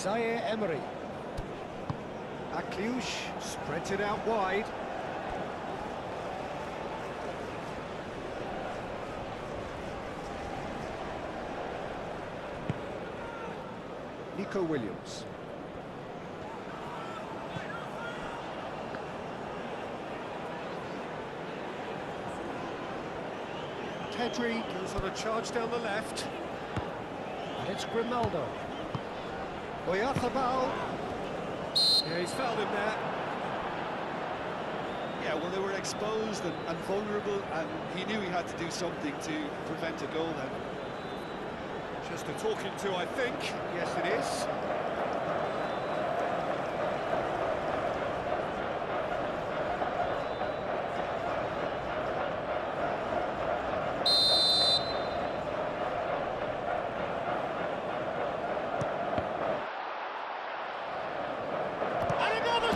Speaker 1: Zaire Emery. Akliouche spreads it out wide. Nico Williams. Pedri goes on a charge down the left. And it's Grimaldo. Oyarzabal. Yeah, he's fouled him there.
Speaker 2: Yeah, well, they were exposed and vulnerable, and he knew he had to do something to prevent a goal then.
Speaker 1: Just a talking to, I think. Yes, it is.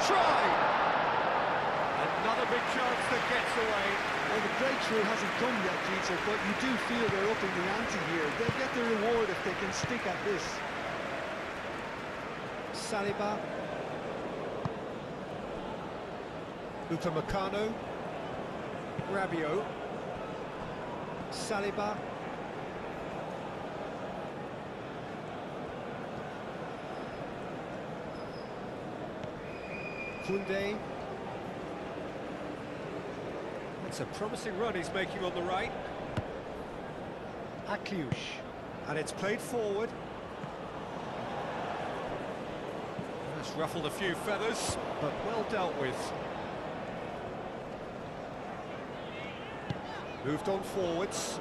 Speaker 1: Try! Another big chance that gets away.
Speaker 2: Well, the breakthrough hasn't come yet, Peter, but you do feel they're upping the ante here. They'll get their reward if they can stick at this.
Speaker 1: Saliba. Upamecano. Rabiot. Saliba. Koundé. That's a promising run he's making on the right. Akliouche. And it's played forward. That's ruffled a few feathers, but well dealt with. Moved on forwards.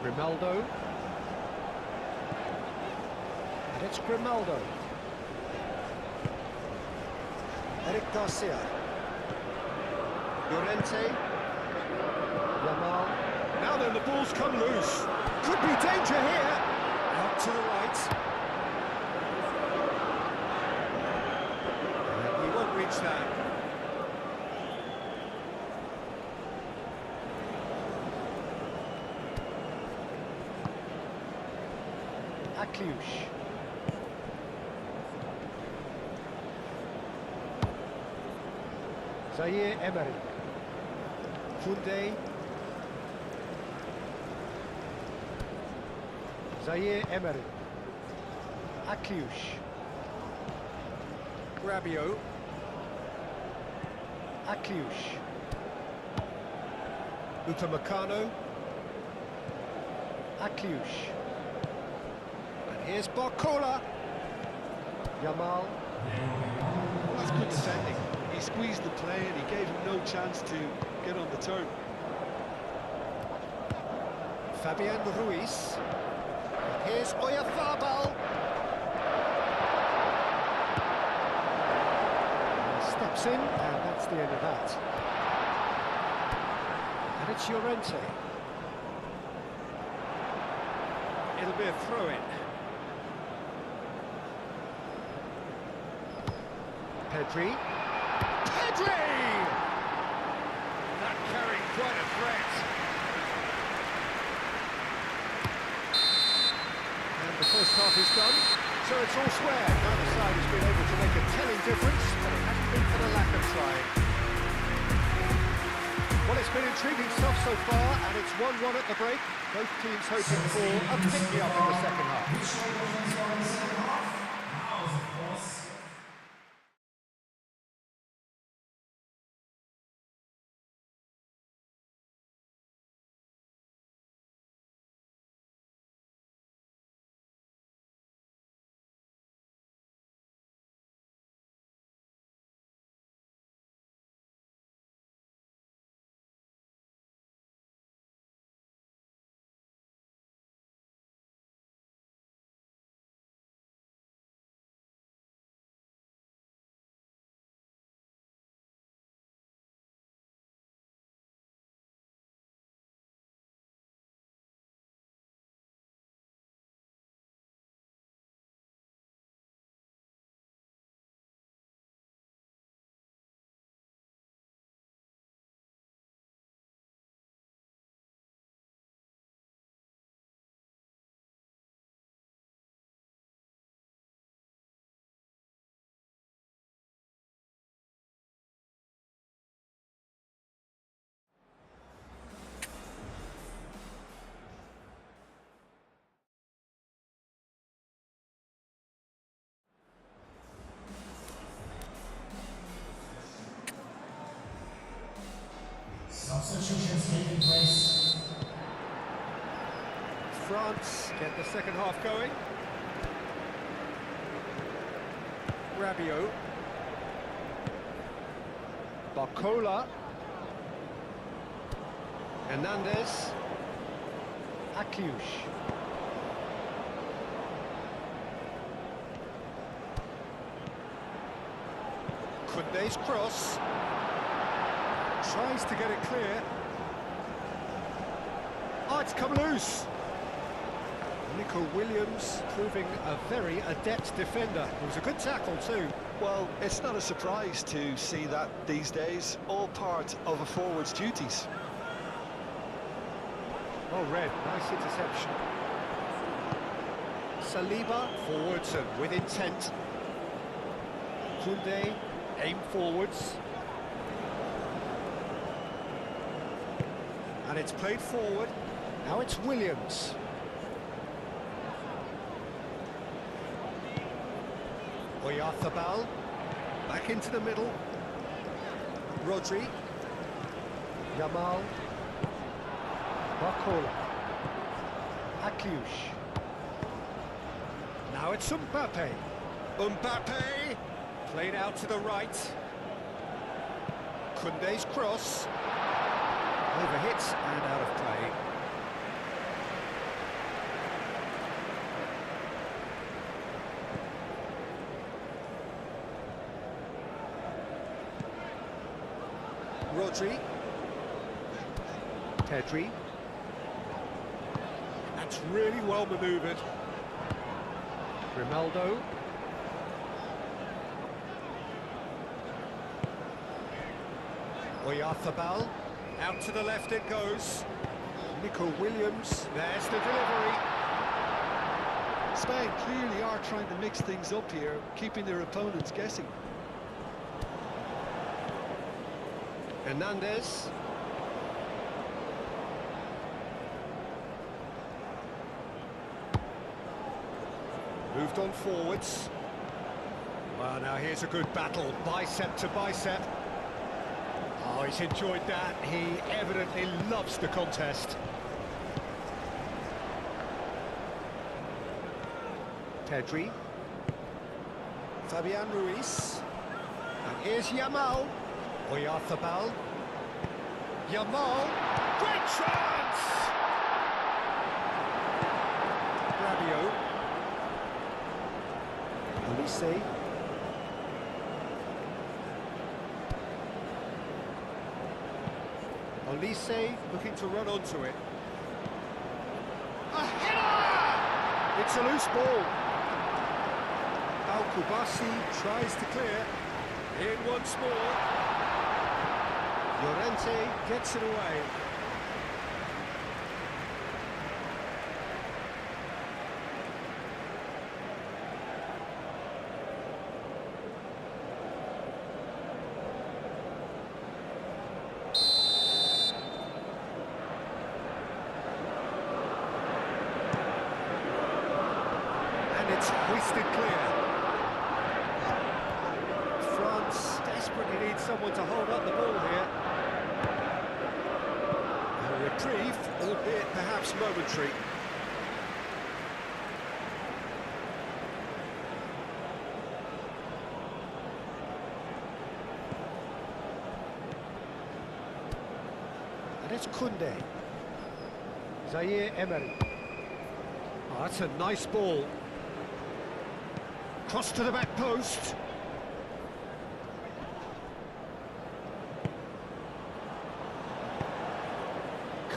Speaker 1: Grimaldo. And it's Grimaldo. Eric Garcia. Llorente. Yamal. Now then, the ball's come loose. Could be danger here. Out to the right. And he won't reach that. Akliouche. Zaire Emery. Koundé. Zaire Emery. Akliouche. Rabiot. Akliouche. Upamecano. Akliouche. And here's Barcola. Yamal.
Speaker 2: Well, that's good defending. He squeezed the play and he gave him no chance to get on the turn.
Speaker 1: Fabian Ruiz. Here's Oyarzabal. Steps in, and that's the end of that. And it's Llorente. It'll be a throw-in. Pedri. Pedri! That carried quite a threat. And the first half is done, so it's all square. Neither side has been able to make a telling difference, but it hasn't been for the lack of trying. Well, it's been intriguing stuff so far, and it's 1-1 at the break. Both teams hoping for a pick-me-up in the second half. France get the second half going. Rabiot. Barcola. Hernandez. Akiush. Kunde's cross. Tries to get it clear. Oh, it's come loose. Nico Williams proving a very adept defender. It was a good tackle too.
Speaker 2: Well, it's not a surprise to see that these days, all part of a forward's duties.
Speaker 1: Well read, nice interception. Saliba forwards and with intent. Kunde aim forwards. And it's played forward. Now it's Williams. Oyarthabal, back into the middle. Rodri. Yamal. Barcola. Akiush. Now it's Mbappe. Mbappe, played out to the right. Kunde's cross. Overhit and out of play. Rodri. Pedri. That's really well manoeuvred. Grimaldo. Oyarthabal. Out to the left it goes. Nico Williams. There's the delivery.
Speaker 2: Spain clearly are trying to mix things up here, keeping their opponents guessing.
Speaker 1: Hernandez. Moved on forwards. Well, now here's a good battle, bicep to bicep. Oh, he's enjoyed that. He evidently loves the contest. Pedri. Fabian Ruiz. And here's Yamal. Oyarthabal. Yamal. Great chance! Rabiot. Olise. Olise looking to run onto it. A header! It's a loose ball. Al-Kubasi tries to clear. In once more. Llorente gets it away. And it's hoisted clear. France desperately needs someone to hold up the ball here. A reprieve, albeit perhaps momentary. And it's Kunde. Zaire Emery. Oh, that's a nice ball. Cross to the back post.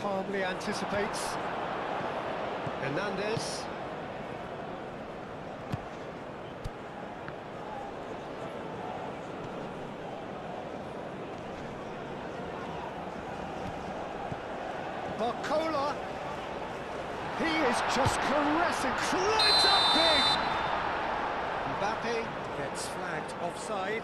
Speaker 1: Calmly anticipates. Hernandez. Barcola. He is just caressing, climbs up big. Mbappe gets flagged offside.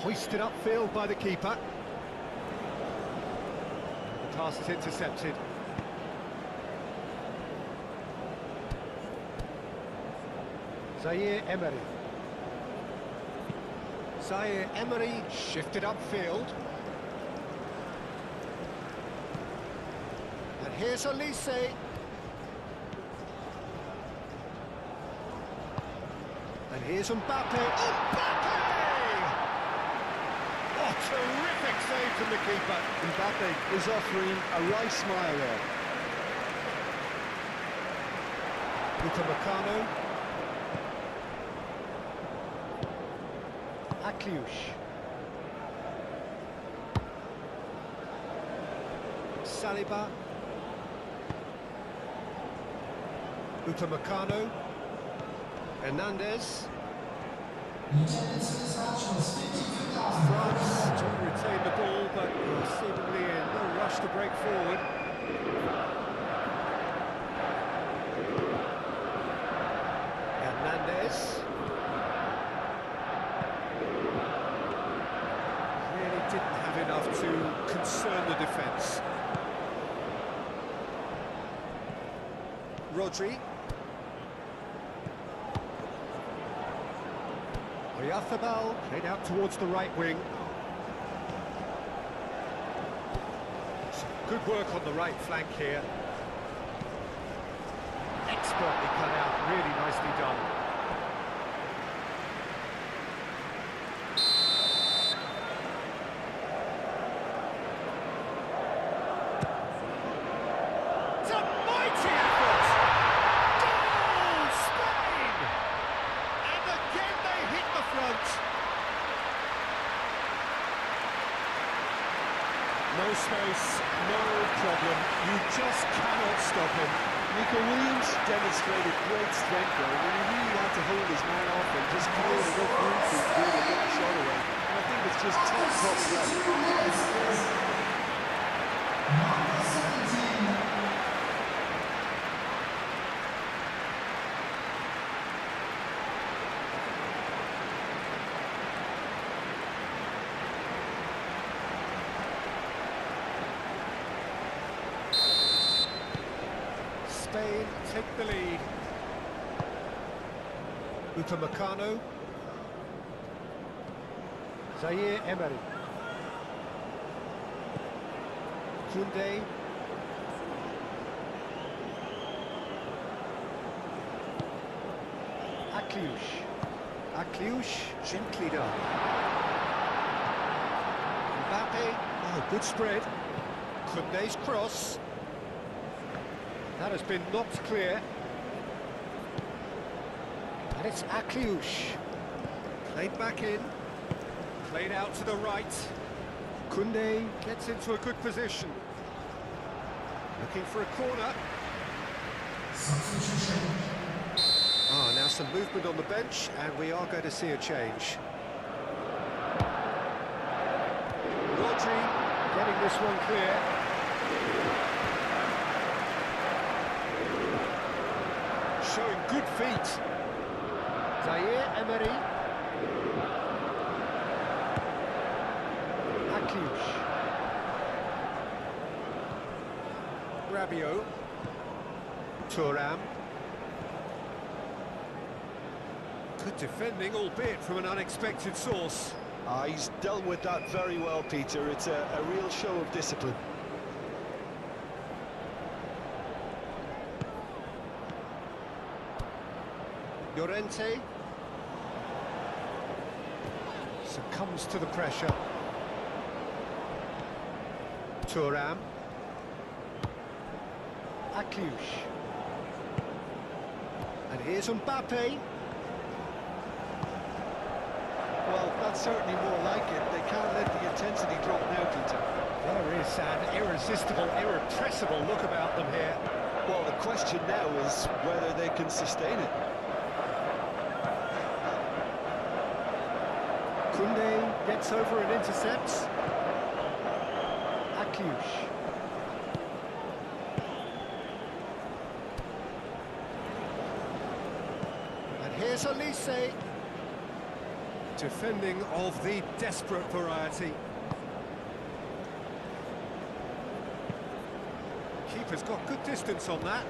Speaker 1: Hoisted upfield by the keeper. The pass is intercepted. Zaire Emery. Zaire Emery shifted upfield. And here's Elise. And here's Mbappe. Mbappe! Oh, terrific save from the keeper.
Speaker 2: Mbappe is offering a wry smile there.
Speaker 1: Upamecano. Akliush. Saliba. Upamecano. Hernandez. France to retain the ball, but seemingly in no rush to break forward. Hernandez. Really didn't have enough to concern the defence. Rodri. Oyarzábal played out towards the right wing. Some good work on the right flank here. Expertly cut out, really nicely done. It's a mighty effort! Goal, Spain! And again they hit the front. No space, no problem. You just cannot stop him.
Speaker 2: Nico Williams demonstrated great strength there. When he really had to hold his man off and just create enough room to really get the shot away. And I think it's just top class.
Speaker 1: Spain take the lead. Upamecano. Zaire Emery. Koundé. Akliush, gently done. Mbappe, oh, good spread. Koundé's cross. That has been knocked clear. And it's Akliush. Played back in. Played out to the right. Koundé gets into a good position. Looking for a corner. Ah, now some movement on the bench, and we are going to see a change. Rodri getting this one clear. Showing good feet. Zaire Emery. Akliush. Rabiot. Thuram. Good defending, albeit from an unexpected source.
Speaker 2: He's dealt with that very well, Peter. It's a real show of discipline.
Speaker 1: Llorente succumbs to the pressure. Thuram. Akliush. And here's Mbappe.
Speaker 2: Well, that's certainly more like it. They can't let the intensity drop now, Peter.
Speaker 1: There is an irresistible, irrepressible look about them here.
Speaker 2: Well, the question now is whether they can sustain it.
Speaker 1: Koundé gets over and intercepts. Akliush. And here's Elise. Defending of the desperate variety. Keeper's got good distance on that.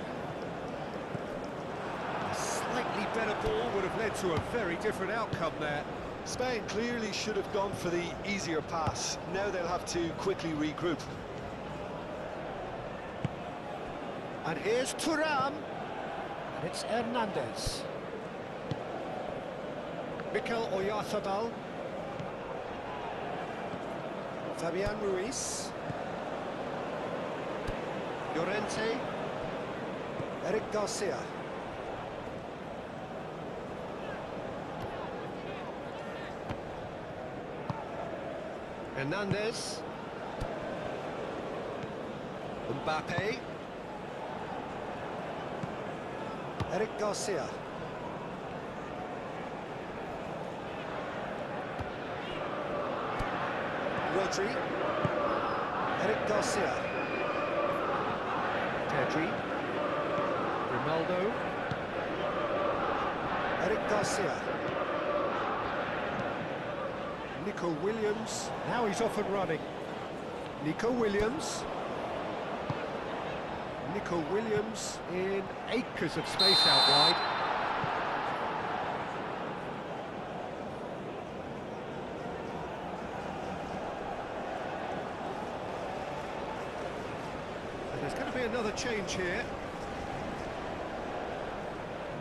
Speaker 1: A slightly better ball would have led to a very different outcome there.
Speaker 2: Spain clearly should have gone for the easier pass. Now they'll have to quickly regroup.
Speaker 1: And here's Thuram. And it's Hernandez. Mikel Oyarzabal. Fabian Ruiz. Llorente. Eric Garcia. Hernandez. Mbappe. Eric Garcia. Rodri. Eric Garcia. Pedri. Ronaldo. Eric Garcia. Nico Williams. Now he's off and running. Nico Williams. Nico Williams in acres of space out wide. And there's going to be another change here.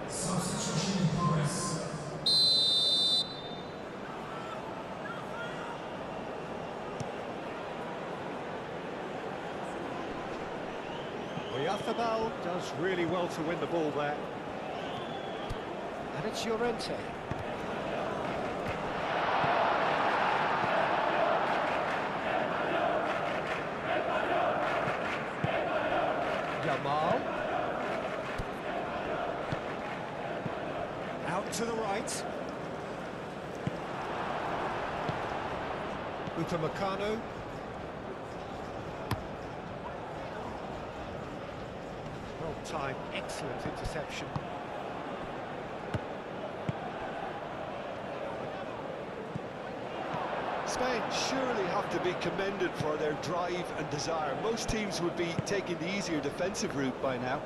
Speaker 3: Substitution in progress.
Speaker 1: Oyarzabal does really well to win the ball there. And it's Llorente. Yamal. Out to the right. Upamecano. Well-timed, excellent interception.
Speaker 2: Spain surely have to be commended for their drive and desire. Most teams would be taking the easier defensive route by now.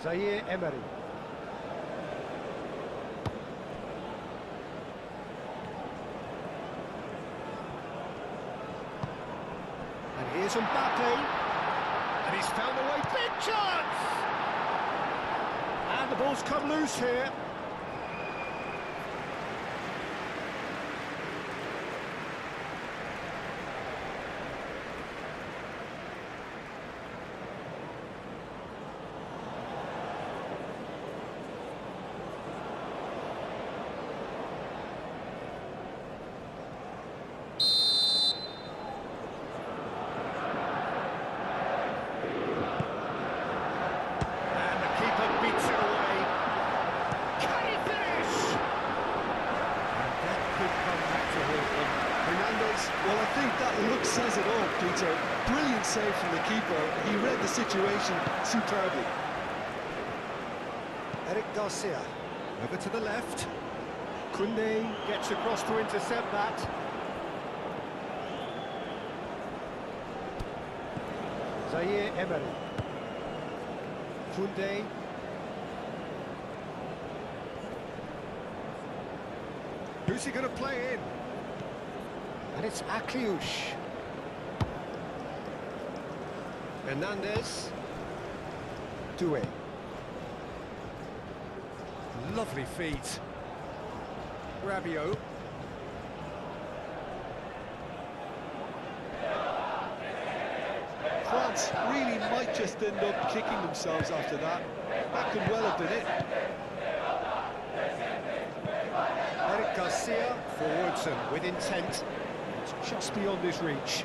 Speaker 1: Zaire Emery. And here's Mbappe. And he's found a way. Big chance! And the ball's come loose here.
Speaker 2: Well, I think that look says it all, Peter. Brilliant save from the keeper. He read the situation superbly.
Speaker 1: Eric Garcia. Over to the left. Koundé gets across to intercept that. Zaire Emery. Koundé. Who's he going to play in? And it's Akliouche. Hernandez. Doué. Lovely feet. Rabiot.
Speaker 2: France really might just end up kicking themselves after that. That could well have been it.
Speaker 1: Eric Garcia forwards and with intent. It's just beyond his reach.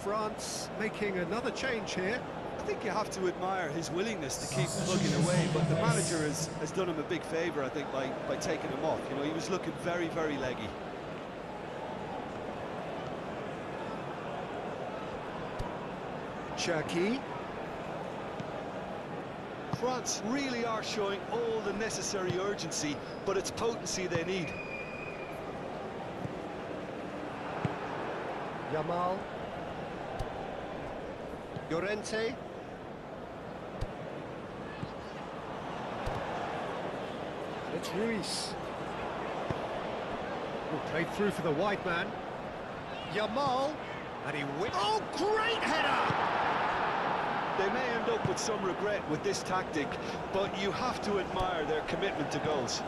Speaker 1: France making another change here.
Speaker 2: I think you have to admire his willingness to keep plugging away, but the manager has done him a big favour, I think, by taking him off. You know, he was looking very, very leggy.
Speaker 1: Cherki.
Speaker 2: France really are showing all the necessary urgency, but it's potency they need.
Speaker 1: Yamal. Llorente. And it's Ruiz. Oh, played through for the wide man. Yamal. And he wins. Oh, great header!
Speaker 2: They may end up with some regret with this tactic, but you have to admire their commitment to goals.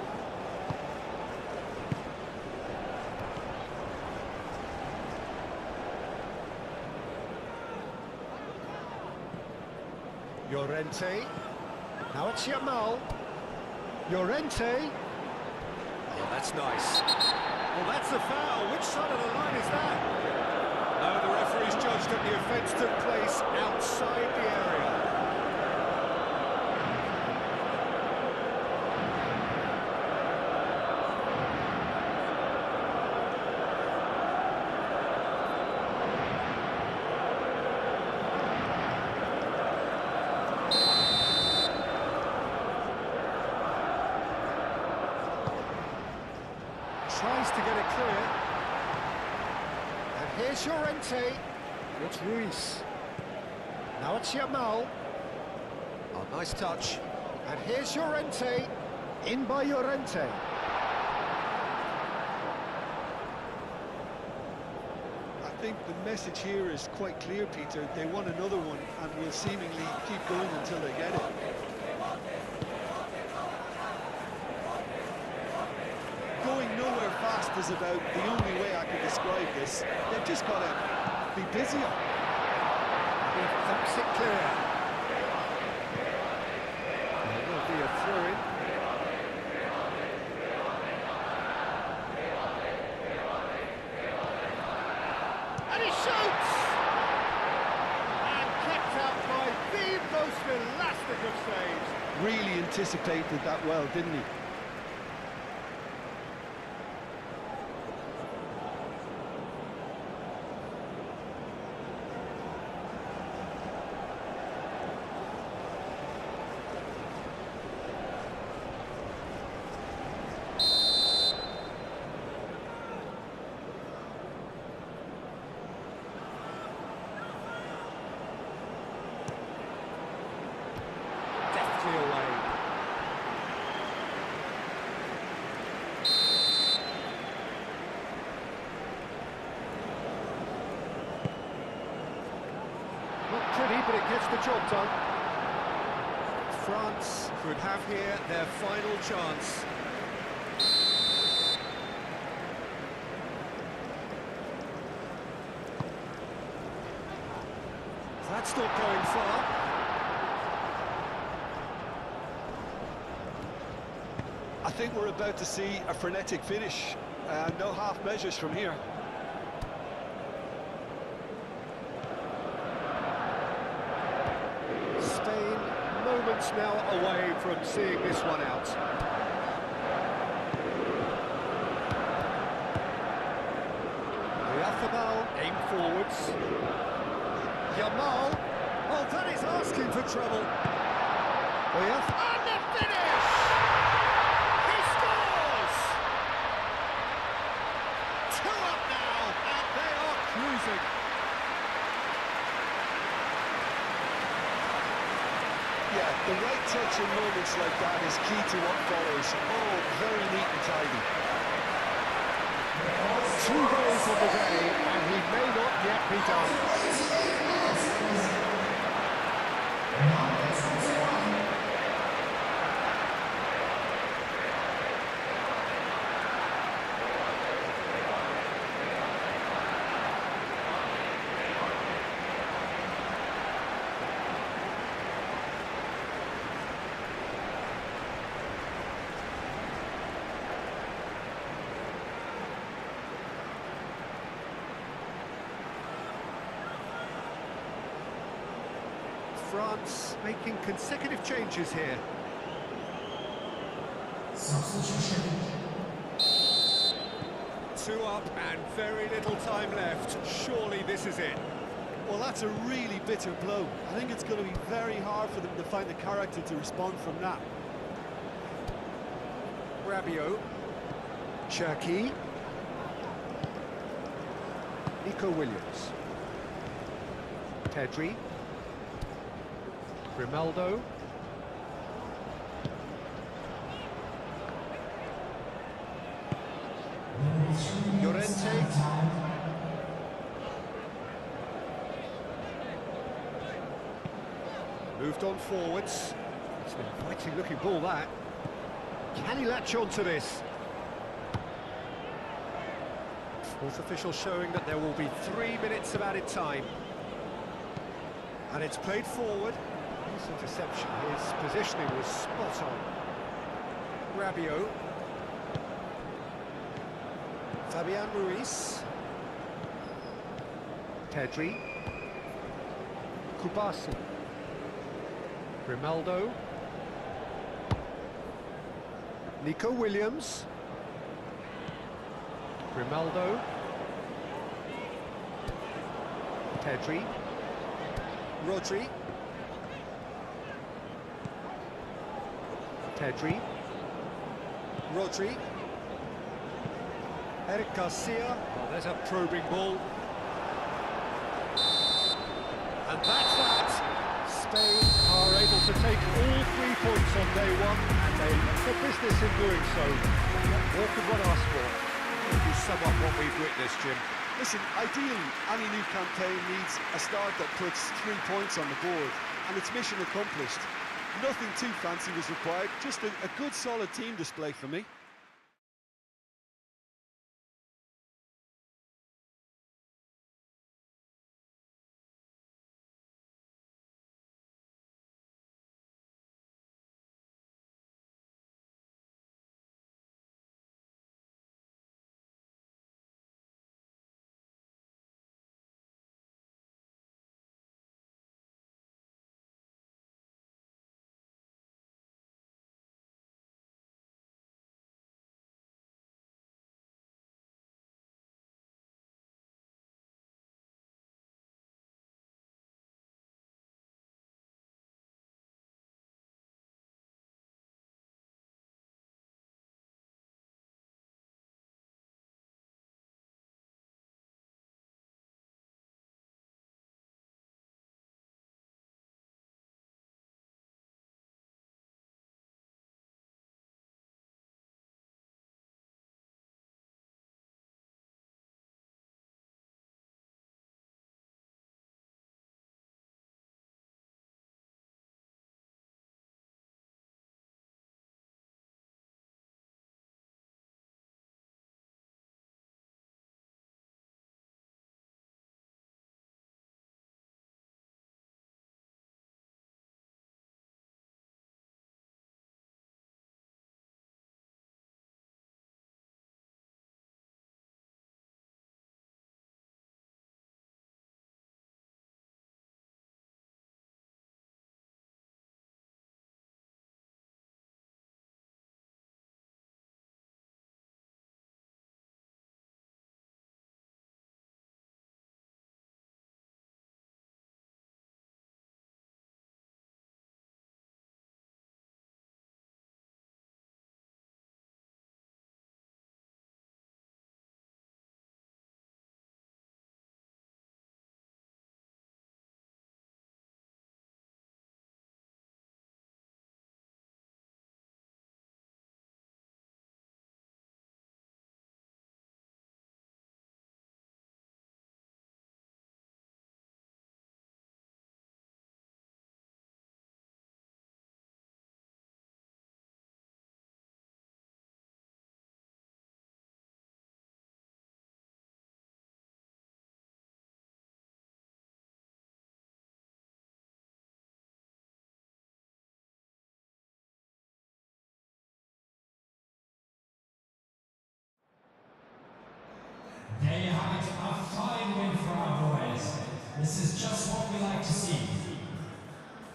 Speaker 1: Llorente. Now it's Yamal. Llorente. Oh, that's nice. Well, that's a foul. Which side of the line is that? No, the referee's judged that the offence took place outside the area. Tries to get it clear. And here's Llorente. And it's Ruiz. Now it's Yamal. Oh, nice touch. And here's Llorente. In by Llorente.
Speaker 2: I think the message here is quite clear, Peter. They want another one and will seemingly keep going until they get it. Going nowhere fast is about the only way I can describe this. They've just got to be busier.
Speaker 1: He thumps it clear. There will be a throw-in. And he shoots! And kept out by the most elastic of saves.
Speaker 2: Really anticipated that well, didn't he?
Speaker 1: Deftly away. Not pretty, but it gets the job done. France could have here their final chance. That's not going far.
Speaker 2: I think we're about to see a frenetic finish. No half measures from here.
Speaker 1: Spain moments now away from seeing this one out. Oyarzábal aim forwards. Yamal. Oh, that is asking for trouble. Oyarzábal. And the finish! He scores! 2 up now, and they are cruising.
Speaker 2: Yeah, the right touch in moments like that is key to what follows. Oh, very neat and tidy.
Speaker 1: 2 goals on the day, and he may not yet be done. France making consecutive changes here.
Speaker 3: Substitution.
Speaker 1: 2 up and very little time left. Surely this is it.
Speaker 2: Well, that's a really bitter blow. I think it's going to be very hard for them to find the character to respond from that.
Speaker 1: Rabiot. Cherki. Nico Williams. Pedri. Grimaldo. Llorente. Moved on forwards. It's an inviting looking ball, that. Can he latch on to this? Fourth official showing that there will be 3 minutes of added time. And it's played forward. Nice interception. His positioning was spot on. Rabiot. Fabian Ruiz. Pedri. Kubasi. Grimaldo. Nico Williams. Grimaldo. Pedri. Rodri. Pedri. Rodri. Eric Garcia. Oh, there's a probing ball. And that's that. Spain are able to take all 3 points on day one, and they look for business in doing so. What more could one ask for? Maybe sum up what we've witnessed, Jim.
Speaker 2: Listen, ideally, any new campaign needs a start that puts 3 points on the board, and it's mission accomplished. Nothing too fancy was required, just a good solid team display for me.